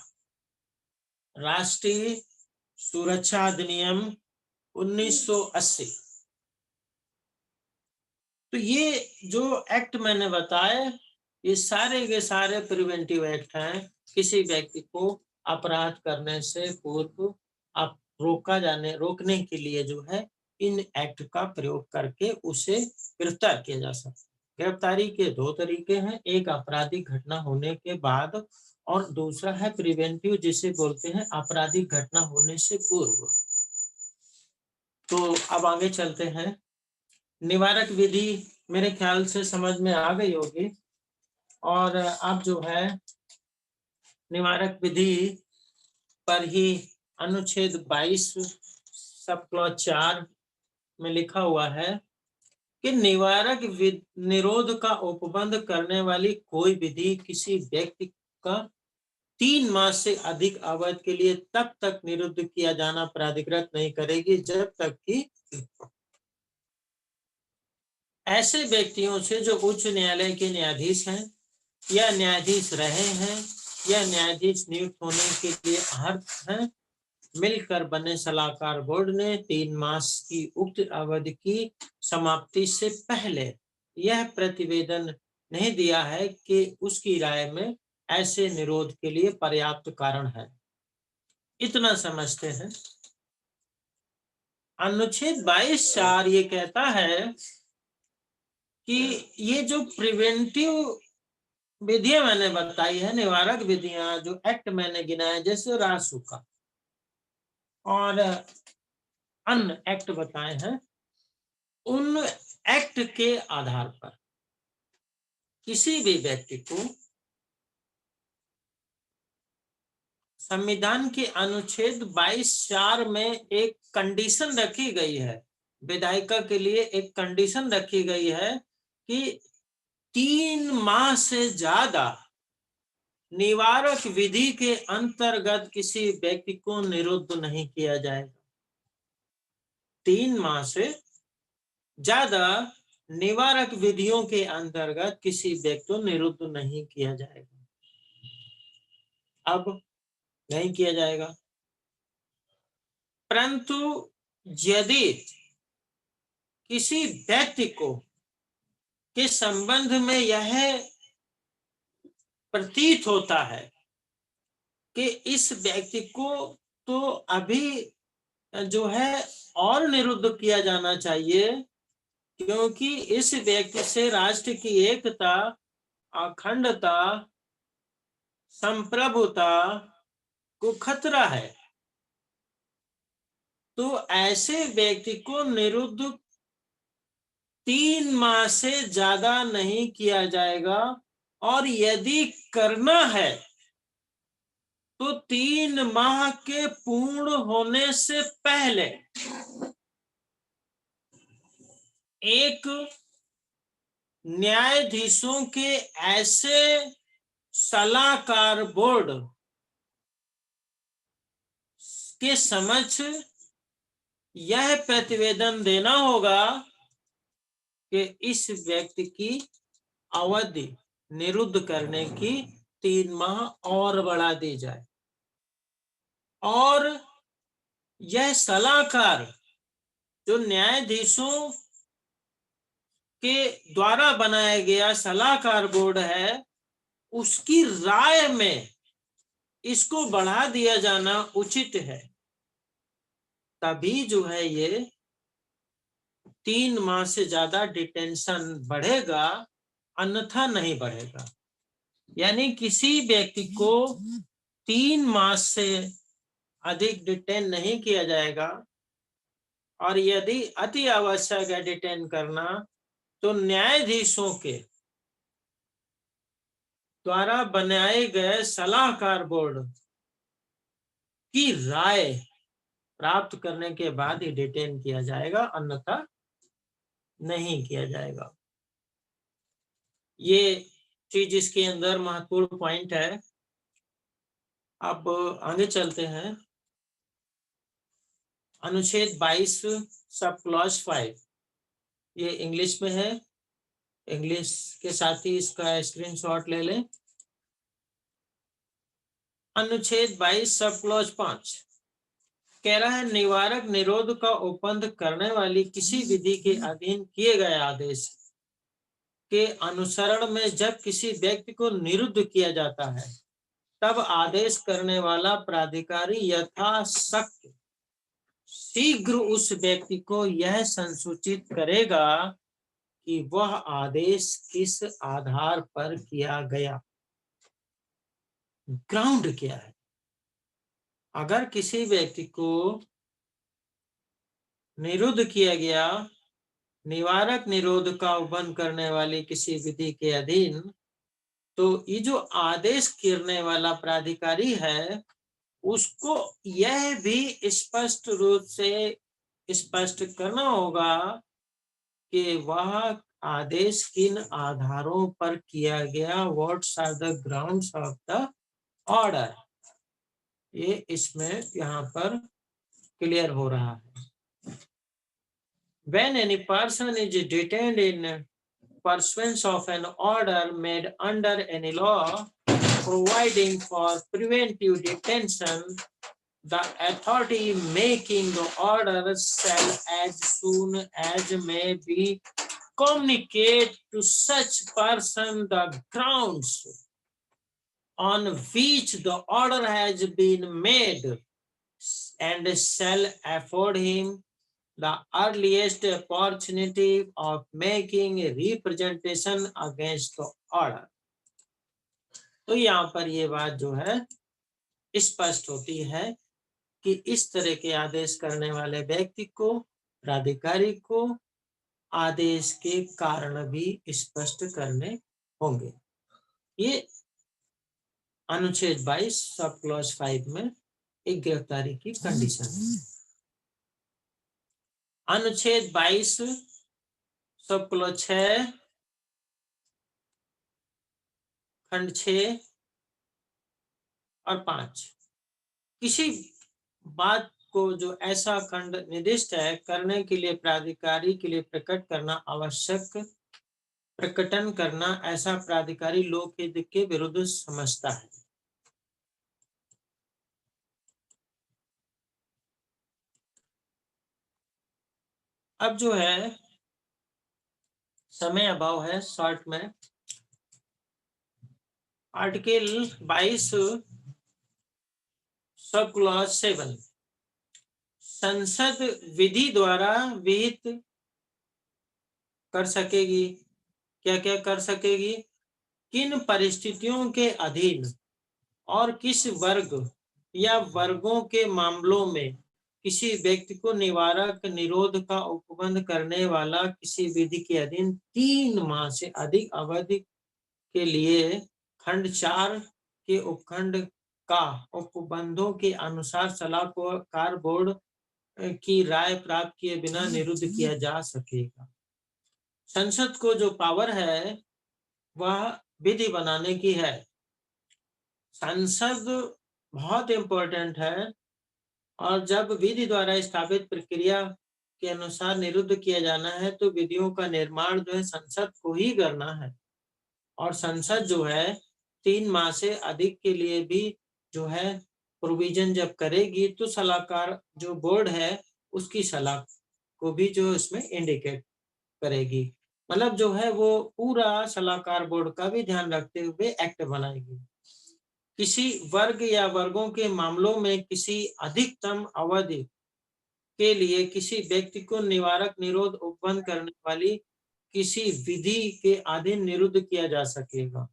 राष्ट्रीय सुरक्षा अधिनियम 1980। तो ये जो एक्ट मैंने बताए, ये सारे के सारे प्रिवेंटिव एक्ट हैं। किसी व्यक्ति को अपराध करने से पूर्व आप रोकने के लिए जो है इन एक्ट का प्रयोग करके उसे गिरफ्तार किया जा सकता है। गिरफ्तारी के दो तरीके हैं, एक आपराधिक घटना होने के बाद और दूसरा है प्रिवेंटिव, जिसे बोलते हैं आपराधिक घटना होने से पूर्व। तो अब आगे चलते हैं। निवारक विधि मेरे ख्याल से समझ में आ गई होगी, और अब जो है निवारक विधि पर ही अनुच्छेद 22 सब क्लॉज 4 में लिखा हुआ है कि निवारक निरोध का उपबंध करने वाली कोई विधि किसी व्यक्ति का 3 मास से अधिक अवधि के लिए तब तक निरुद्ध किया जाना प्राधिकृत नहीं करेगी जब तक कि ऐसे व्यक्तियों से जो उच्च न्यायालय के न्यायाधीश हैं या न्यायाधीश रहे हैं या न्यायाधीश नियुक्त होने के लिए अर्ह हैं, मिलकर बने सलाहकार बोर्ड ने 3 मास की उक्त अवधि की समाप्ति से पहले यह प्रतिवेदन नहीं दिया है कि उसकी राय में ऐसे निरोध के लिए पर्याप्त कारण है। इतना समझते हैं। अनुच्छेद 22(4) ये कहता है कि ये जो प्रिवेंटिव विधियां मैंने बताई है, निवारक विधियां जो एक्ट मैंने गिनाया, जैसे रासु का और अन्य एक्ट बताए हैं, उन एक्ट के आधार पर किसी भी व्यक्ति को संविधान के अनुच्छेद 22(4) में एक कंडीशन रखी गई है, विधायिका के लिए एक कंडीशन रखी गई है कि 3 माह से ज्यादा निवारक विधि के अंतर्गत किसी व्यक्ति को निरुद्ध नहीं किया जाएगा। 3 माह से ज्यादा निवारक विधियों के अंतर्गत किसी व्यक्ति को निरुद्ध नहीं किया जाएगा। अब नहीं किया जाएगा, परंतु यदि किसी व्यक्ति को के संबंध में यह प्रतीत होता है कि इस व्यक्ति को तो अभी जो है और निरुद्ध किया जाना चाहिए, क्योंकि इस व्यक्ति से राष्ट्र की एकता, अखंडता, संप्रभुता को खतरा है, तो ऐसे व्यक्ति को निरुद्ध 3 माह से ज्यादा नहीं किया जाएगा, और यदि करना है तो 3 माह के पूर्ण होने से पहले एक न्यायाधीशों के ऐसे सलाहकार बोर्ड के समक्ष यह प्रतिवेदन देना होगा कि इस व्यक्ति की अवधि निरुद्ध करने की 3 माह और बढ़ा दी जाए, और यह सलाहकार जो न्यायाधीशों के द्वारा बनाया गया सलाहकार बोर्ड है, उसकी राय में इसको बढ़ा दिया जाना उचित है। तभी जो है ये 3 माह से ज्यादा डिटेंशन बढ़ेगा, अन्यथा नहीं बढ़ेगा। यानी किसी व्यक्ति को 3 मास से अधिक डिटेन नहीं किया जाएगा, और यदि अति आवश्यक है डिटेन करना तो न्यायाधीशों के द्वारा बनाए गए सलाहकार बोर्ड की राय प्राप्त करने के बाद ही डिटेन किया जाएगा, अन्यथा नहीं किया जाएगा। ये चीज इसके अंदर महत्वपूर्ण पॉइंट है। अब आगे चलते हैं। अनुच्छेद 22 सब क्लॉज 5, ये इंग्लिश में है, इंग्लिश के साथ ही इसका स्क्रीनशॉट ले लें। अनुच्छेद 22 सब क्लॉज 5 कह रहा है निवारक निरोध का उपबंध करने वाली किसी विधि के अधीन किए गए आदेश के अनुसरण में जब किसी व्यक्ति को निरुद्ध किया जाता है तब आदेश करने वाला प्राधिकारी यथाशक्ति शीघ्र उस व्यक्ति को यह संसूचित करेगा कि वह आदेश किस आधार पर किया गया, ग्राउंड क्या है। अगर किसी व्यक्ति को निरुद्ध किया गया निवारक निरोध का उल्लंघन करने वाली किसी विधि के अधीन, तो ये जो आदेश करने वाला प्राधिकारी है उसको यह भी स्पष्ट रूप से स्पष्ट करना होगा कि वह आदेश किन आधारों पर किया गया, what's are the grounds of the order. ये इसमें यहाँ पर क्लियर हो रहा है। When any person is detained in pursuance of an order made under any law providing for preventive detention, the authority making the order shall as soon as may be communicate to such person the grounds on which the order has been made and shall afford him the earliest opportunity of making a representation against the order। तो यहाँ पर ये बात जो है स्पष्ट होती है कि इस तरह के आदेश करने वाले व्यक्ति को, प्राधिकारी को आदेश के कारण भी स्पष्ट करने होंगे। ये अनुच्छेद 22 सब क्लॉज 5 में एक गिरफ्तारी की कंडीशन है। अनुच्छेद 22 सब क्लॉज 6 खंड 6 और 5 किसी बात को जो ऐसा खंड निर्दिष्ट है करने के लिए प्राधिकारी के लिए प्रकट करना आवश्यक, प्रकटन करना ऐसा प्राधिकारी लोकहित के विरुद्ध समझता है। अब जो है समय अभाव है, शॉर्ट में आर्टिकल 22 सब क्लॉज 7 संसद विधि द्वारा विहित कर सकेगी। क्या क्या कर सकेगी? किन परिस्थितियों के अधीन और किस वर्ग या वर्गों के मामलों में किसी व्यक्ति को निवारक निरोध का उपबंध करने वाला किसी विधि के अधीन 3 माह से अधिक अवधि के लिए खंड 4 के उपखंड का उपबंधों के अनुसार सलाहकार बोर्ड की राय प्राप्त किए बिना निरुद्ध किया जा सकेगा। संसद को जो पावर है वह विधि बनाने की है। संसद बहुत इंपॉर्टेंट है और जब विधि द्वारा स्थापित प्रक्रिया के अनुसार निरुद्ध किया जाना है तो विधियों का निर्माण जो है संसद को ही करना है। और संसद जो है 3 माह से अधिक के लिए भी जो है प्रोविजन जब करेगी तो सलाहकार जो बोर्ड है उसकी सलाह को भी जो इसमें इंडिकेट करेगी। मतलब जो है वो पूरा सलाहकार बोर्ड का भी ध्यान रखते हुए एक्ट बनाएगी। किसी वर्ग या वर्गों के मामलों में किसी अधिकतम अवधि के लिए किसी व्यक्ति को निवारक निरोध उपबंध करने वाली किसी विधि के अधीन निरुद्ध किया जा सकेगा।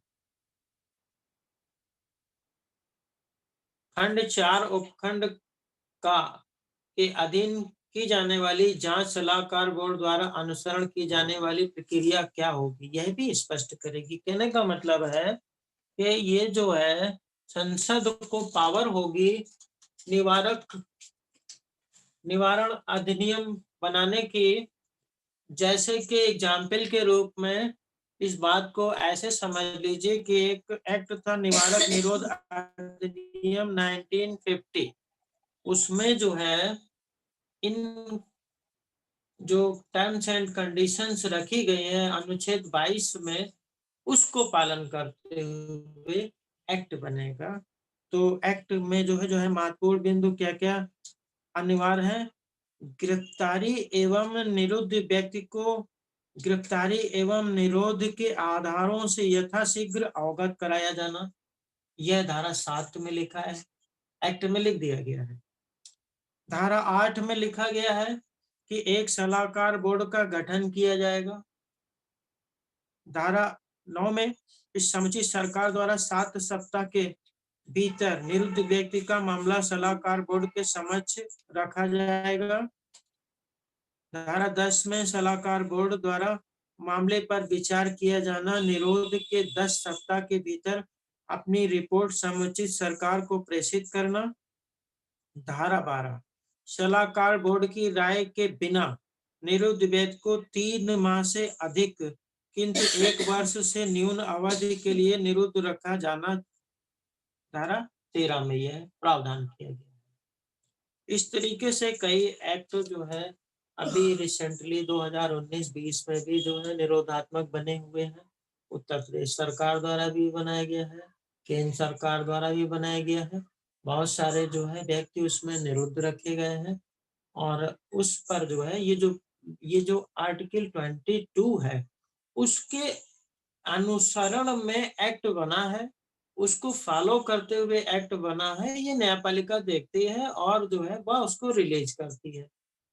खंड 4 उपखंड का के अधीन की जाने वाली जांच सलाहकार बोर्ड द्वारा अनुसरण की जाने वाली प्रक्रिया क्या होगी, यह भी स्पष्ट करेगी। कहने का मतलब है कि ये जो है संसद को पावर होगी निवारण अधिनियम बनाने की। जैसे कि एग्जाम्पल के रूप में इस बात को ऐसे समझ लीजिए कि एक एक्ट था निवारक निरोध अधिनियम 1950। उसमें जो है इन जो टर्म्स एंड कंडीशंस रखी गई है अनुच्छेद 22 में उसको पालन करते हुए एक्ट बनेगा। तो एक्ट में जो है महत्वपूर्ण बिंदु क्या क्या अनिवार्य है? गिरफ्तारी एवं निरुद्ध व्यक्ति को गिरफ्तारी एवं निरोध के आधारों से यथाशीघ्र अवगत कराया जाना, यह धारा 7 में लिखा है, एक्ट में लिख दिया गया है। धारा 8 में लिखा गया है कि एक सलाहकार बोर्ड का गठन किया जाएगा। धारा 9 में इस समुचित सरकार द्वारा 7 सप्ताह के भीतर निरुद्ध व्यक्ति का मामला सलाहकार बोर्ड के समक्ष रखा जाएगा। धारा 10 में सलाहकार बोर्ड द्वारा मामले पर विचार किया जाना, निरोध के 10 सप्ताह के भीतर अपनी रिपोर्ट समुचित सरकार को प्रेषित करना। धारा 12 सलाहकार बोर्ड की राय के बिना निरुद्ध व्यक्ति को 3 माह से अधिक किंतु 1 वर्ष से न्यून अवधि के लिए निरुद्ध रखा जाना, धारा 13 में यह प्रावधान किया गया। इस तरीके से कई एक्ट जो है अभी रिसेंटली 2019-20 में भी जो है निरोधात्मक बने हुए हैं। उत्तर प्रदेश सरकार द्वारा भी बनाया गया है, केंद्र सरकार द्वारा भी बनाया गया है। बहुत सारे जो है व्यक्ति उसमें निरुद्ध रखे गए हैं और उस पर जो है ये जो आर्टिकल 22 है उसके अनुसरण में एक्ट बना है, उसको फॉलो करते हुए एक्ट बना है। ये न्यायपालिका देखती है और जो है वह उसको रिलीज करती है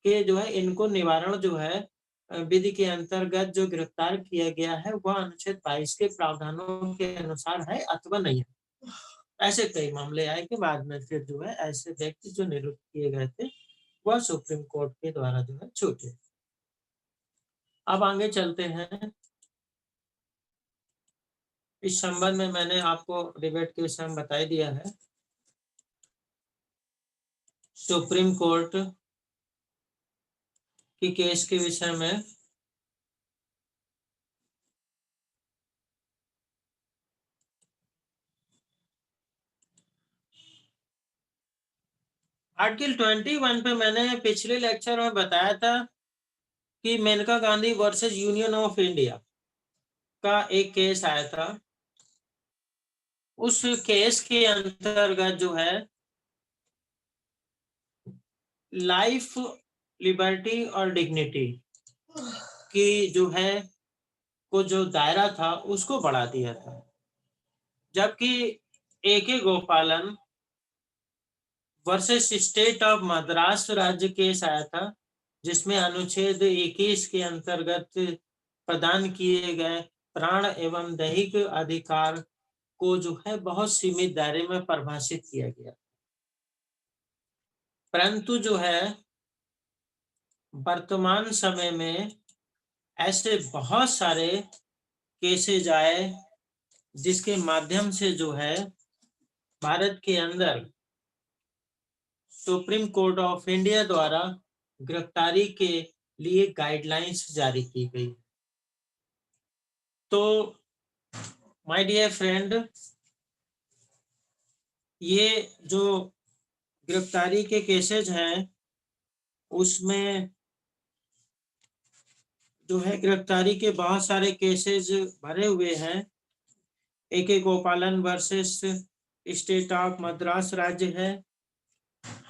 कि जो है इनको निवारण जो है विधि के अंतर्गत जो गिरफ्तार किया गया है वह अनुच्छेद 22 के प्रावधानों के अनुसार है अथवा नहीं है। ऐसे कई मामले आए के बाद में फिर जो है ऐसे व्यक्ति जो निरुद्ध किए गए थे वह सुप्रीम कोर्ट के द्वारा जो है छूटे। अब आगे चलते हैं। इस संबंध में मैंने आपको डिबेट के विषय में बता दिया है। सुप्रीम कोर्ट की केस के विषय में आर्टिकल 21 पे मैंने पिछले लेक्चर में बताया था कि Maneka Gandhi versus union of India का एक केस आया था। उस केस के अंतर्गत जो है लाइफ, लिबर्टी और डिग्निटी की जो है को जो दायरा था उसको बढ़ा दिया था, जबकि A.K. गोपालन वर्सेस स्टेट ऑफ मद्रास राज्य केस आया था जिसमें अनुच्छेद 21 के अंतर्गत प्रदान किए गए प्राण एवं दैहिक अधिकार को जो है बहुत सीमित दायरे में परिभाषित किया गया। परंतु जो है वर्तमान समय में ऐसे बहुत सारे केसेज आए जिसके माध्यम से जो है भारत के अंदर सुप्रीम कोर्ट ऑफ इंडिया द्वारा गिरफ्तारी के लिए गाइडलाइंस जारी की गई। तो माय डियर फ्रेंड, ये जो गिरफ्तारी के केसेज हैं उसमें जो है गिरफ्तारी के बहुत सारे केसेज भरे हुए हैं। A.K. गोपालन वर्सेस स्टेट ऑफ मद्रास राज्य है,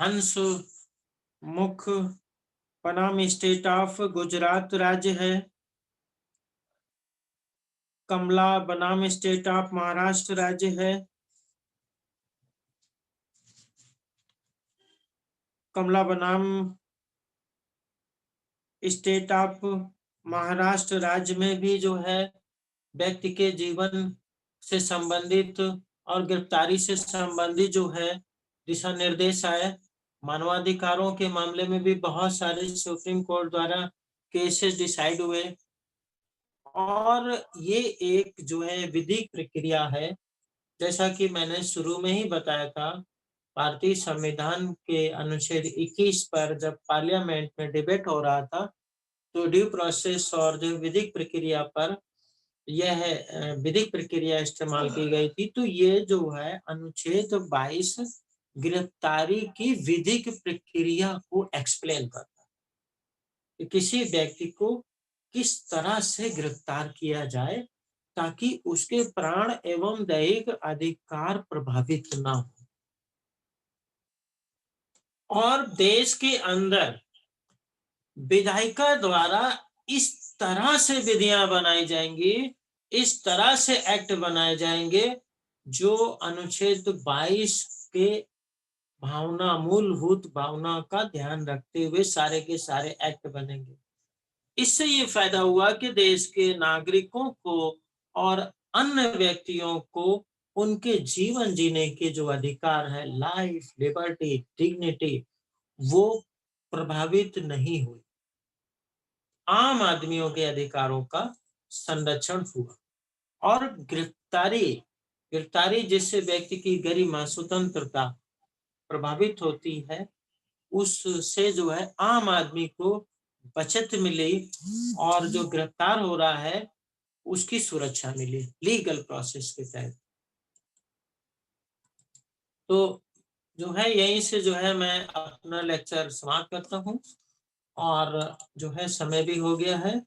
हंस मुख बनाम स्टेट ऑफ गुजरात राज्य है, कमला बनाम स्टेट ऑफ महाराष्ट्र राज्य है, कमला बनाम स्टेट ऑफ महाराष्ट्र राज्य में भी जो है व्यक्ति के जीवन से संबंधित और गिरफ्तारी से संबंधित जो है दिशा निर्देश आए। मानवाधिकारों के मामले में भी बहुत सारे सुप्रीम कोर्ट द्वारा केसेस डिसाइड हुए और ये एक जो है विधिक प्रक्रिया है। जैसा कि मैंने शुरू में ही बताया था, भारतीय संविधान के अनुच्छेद 21 पर जब पार्लियामेंट में डिबेट हो रहा था तो ड्यू प्रोसेस और जो विधिक प्रक्रिया पर यह विधिक प्रक्रिया इस्तेमाल की गई थी। तो ये जो है अनुच्छेद 22 गिरफ्तारी की विधिक प्रक्रिया को एक्सप्लेन करता है कि किसी व्यक्ति को किस तरह से गिरफ्तार किया जाए ताकि उसके प्राण एवं दैहिक अधिकार प्रभावित ना हो। और देश के अंदर विधायिका द्वारा इस तरह से विधियां बनाई जाएंगी, इस तरह से एक्ट बनाए जाएंगे जो अनुच्छेद 22 के भावना, मूलभूत भावना का ध्यान रखते हुए सारे के सारे एक्ट बनेंगे। इससे ये फायदा हुआ कि देश के नागरिकों को और अन्य व्यक्तियों को उनके जीवन जीने के जो अधिकार है, लाइफ, लिबर्टी, डिग्निटी, वो प्रभावित नहीं हुए। आम आदमियों के अधिकारों का संरक्षण हुआ। और गिरफ्तारी जिससे व्यक्ति की गरिमा, स्वतंत्रता प्रभावित होती है, उससे जो है आम आदमी को बचत मिली और जो गिरफ्तार हो रहा है उसकी सुरक्षा मिली लीगल प्रोसेस के तहत। तो जो है यहीं से जो है मैं अपना लेक्चर समाप्त करता हूं, और जो है समय भी हो गया है,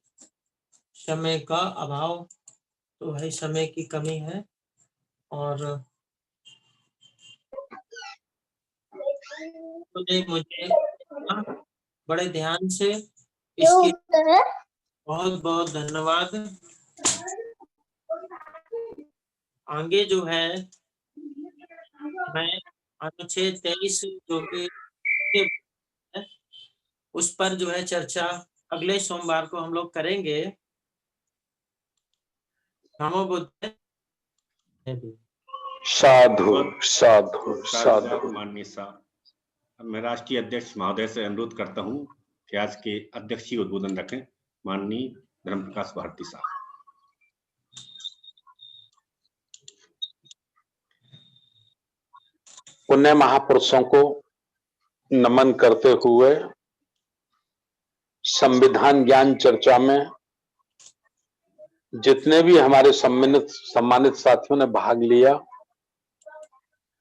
समय का अभाव तो है, समय की कमी है। और तो मुझे बड़े ध्यान से इसके बहुत बहुत धन्यवाद। आगे जो है मैं अनुच्छेद 23 जो कि उस पर जो है चर्चा अगले सोमवार को हम लोग करेंगे। नमो बुद्ध। साधु साधु साधु। माननीय साहब, मैं राष्ट्रीय अध्यक्ष महोदय से अनुरोध करता हूं कि आज के अध्यक्षीय उद्बोधन रखें माननीय धर्म प्रकाश भारती साहब। पुण्य महापुरुषों को नमन करते हुए संविधान ज्ञान चर्चा में जितने भी हमारे सम्मानित साथियों ने भाग लिया,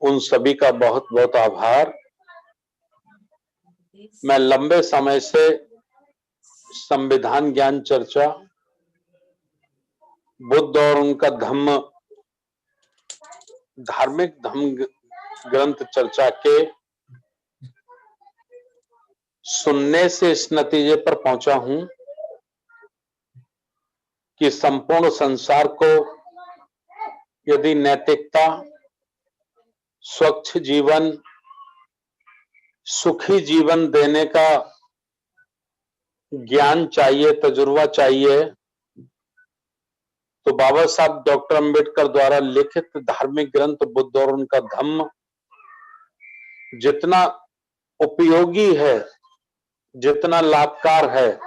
उन सभी का बहुत बहुत आभार। मैं लंबे समय से संविधान ज्ञान चर्चा, बुद्ध और उनका धम्म, धार्मिक धम्म ग्रंथ चर्चा के सुनने से इस नतीजे पर पहुंचा हूं कि संपूर्ण संसार को यदि नैतिकता, स्वच्छ जीवन, सुखी जीवन देने का ज्ञान चाहिए, तजुर्बा चाहिए, तो बाबा साहब डॉक्टर अंबेडकर द्वारा लिखित धार्मिक ग्रंथ बुद्ध और उनका धम्म जितना उपयोगी है, जितना लाभकार है,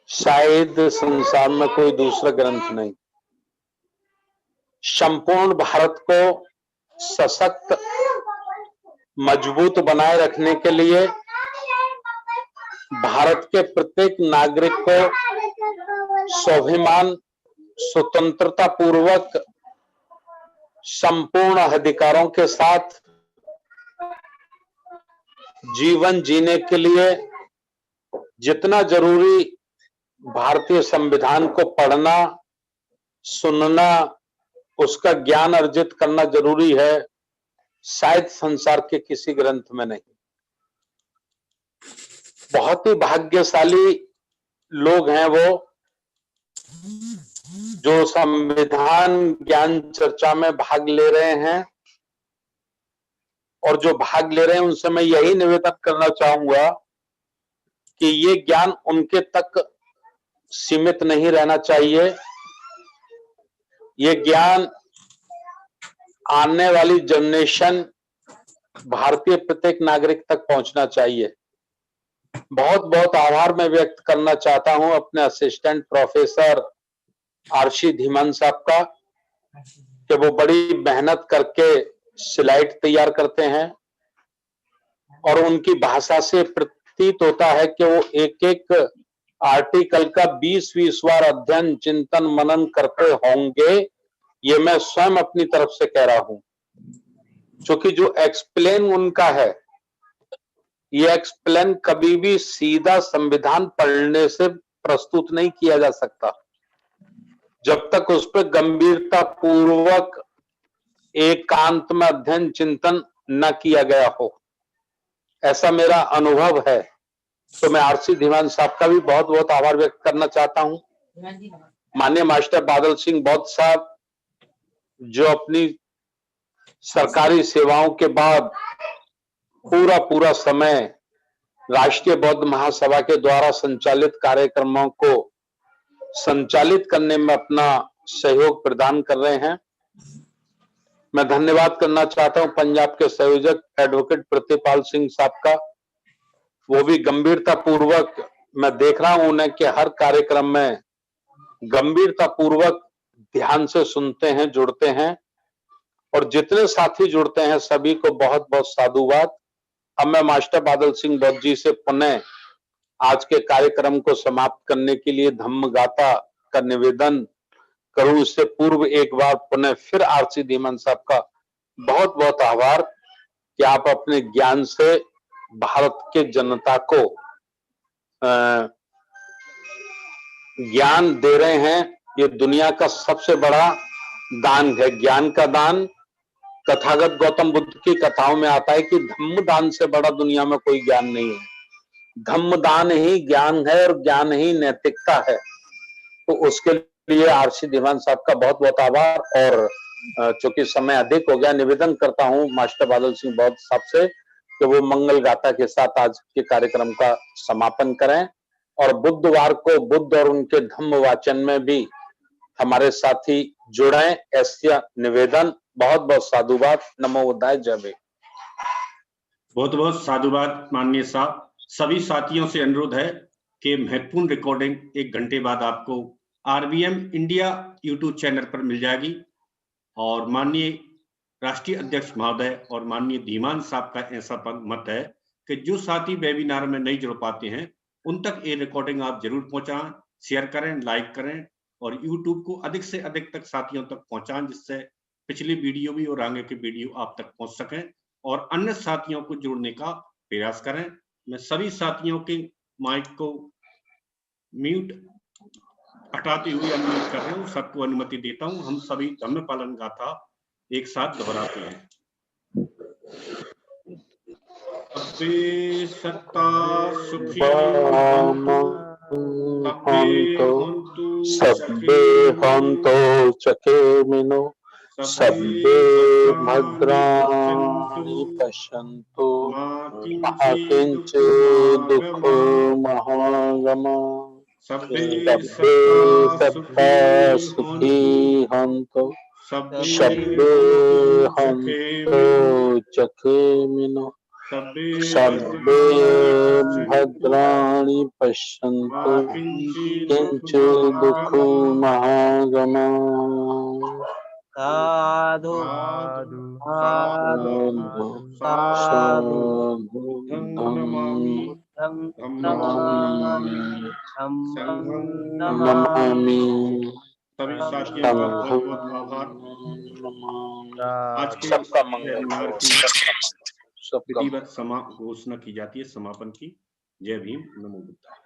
शायद संसार में कोई दूसरा ग्रंथ नहीं। संपूर्ण भारत को सशक्त, मजबूत बनाए रखने के लिए भारत के प्रत्येक नागरिक को स्वाभिमान, स्वतंत्रता पूर्वक, संपूर्ण अधिकारों के साथ जीवन जीने के लिए जितना जरूरी भारतीय संविधान को पढ़ना, सुनना, उसका ज्ञान अर्जित करना जरूरी है, शायद संसार के किसी ग्रंथ में नहीं। बहुत ही भाग्यशाली लोग हैं वो जो संविधान ज्ञान चर्चा में भाग ले रहे हैं, और जो भाग ले रहे हैं उनसे मैं यही निवेदन करना चाहूंगा कि ये ज्ञान उनके तक सीमित नहीं रहना चाहिए। ये ज्ञान आने वाली जनरेशन, भारतीय प्रत्येक नागरिक तक पहुंचना चाहिए। बहुत बहुत आभार मैं व्यक्त करना चाहता हूं अपने असिस्टेंट प्रोफेसर आरसी धीमान साहब का, कि वो बड़ी मेहनत करके स्लाइड तैयार करते हैं और उनकी भाषा से प्रतीत होता है कि वो एक एक आर्टिकल का 20-20 बार अध्ययन, चिंतन, मनन करते होंगे। ये मैं स्वयं अपनी तरफ से कह रहा हूं, क्योंकि जो एक्सप्लेन उनका है, ये एक्सप्लेन कभी भी सीधा संविधान पढ़ने से प्रस्तुत नहीं किया जा सकता जब तक उस पर गंभीरता पूर्वक एकांत में अध्ययन, चिंतन न किया गया हो। ऐसा मेरा अनुभव है। तो मैं आरसी धीमान साहब का भी बहुत बहुत आभार व्यक्त करना चाहता हूं। माननीय मास्टर बादल सिंह बौद्ध साहब, जो अपनी सरकारी सेवाओं के बाद पूरा समय राष्ट्रीय बौद्ध महासभा के द्वारा संचालित कार्यक्रमों को संचालित करने में अपना सहयोग प्रदान कर रहे हैं। मैं धन्यवाद करना चाहता हूं पंजाब के संयोजक एडवोकेट प्रतिपाल सिंह साहब का। वो भी गंभीरता पूर्वक, मैं देख रहा हूं उन्हें कि हर कार्यक्रम में गंभीरता पूर्वक ध्यान से सुनते हैं, जुड़ते हैं, और जितने साथी जुड़ते हैं सभी को बहुत बहुत साधुवाद। अब मैं मास्टर बादल सिंह बौद्ध जी से पुनः आज के कार्यक्रम को समाप्त करने के लिए धम्म गाथा का निवेदन करूं। इससे पूर्व एक बार पुनः फिर आरसी धीमान साहब का बहुत बहुत आभार कि आप अपने ज्ञान से भारत के जनता को ज्ञान दे रहे हैं। ये दुनिया का सबसे बड़ा दान है, ज्ञान का दान। तथागत गौतम बुद्ध की कथाओं में आता है कि धम्म दान से बड़ा दुनिया में कोई ज्ञान नहीं है। धम्म दान ही ज्ञान है और ज्ञान ही नैतिकता है। तो उसके लिए आरसी धीमान साहब का बहुत बहुत आभार। और चूंकि समय अधिक हो गया, निवेदन करता हूं मास्टर बादल सिंह बौद्ध साहब से कि वो मंगल गाथा के साथ आज के कार्यक्रम का समापन करें, और बुधवार को बुद्ध और उनके धम्म वाचन में भी हमारे साथी जुड़ें, ऐसा निवेदन। बहुत बहुत साधुवाद। नमो बुद्धाय। जय भीम। बहुत बहुत साधुवाद माननीय साहब। सभी साथियों से अनुरोध है कि महत्वपूर्ण रिकॉर्डिंग 1 घंटे बाद आपको आरबीएम इंडिया यूट्यूब चैनल पर मिल जाएगी। और माननीय राष्ट्रीय अध्यक्ष महोदय और माननीय धीमान साहब का ऐसा मत है कि जो साथी वेबिनार में नहीं जुड़ पाते हैं उन तक ये रिकॉर्डिंग आप जरूर पहुंचाएं, शेयर करें, लाइक करें, और यूट्यूब को अधिक से अधिक तक साथियों तक पहुंचाएं, जिससे पिछली वीडियो भी और आगे के वीडियो आप तक पहुंच सकें, और अन्य साथियों को जोड़ने का प्रयास करें। मैं सभी साथियों के माइक को म्यूट हटाते हुए अनम्यूट कर रहा हूं, सबको अनुमति देता हूं। हम सभी धम्म पालन गाथा एक साथ दोहराते हैं। सब्बे सत्ता सुखी सब्बे हन्तु चकेमिनो सब्बे भद्राणि पश्यन्तु मा किञ्चित् दुःखो महागमा सब्बे सत्ता सुखी हन्तु सब्बे हन्तु चकेमिनो सब्बे भद्राणि पश्यन्तु किंचित् दुःखो महागमा साधु साधु साधु नमामि। सभी साथियों का बहुत बहुत आभार। आज के सबका मंगल, वेबिनार की सबका विधिवत घोषणा की जाती है समापन की। जय भीम, नमो बुद्धाय।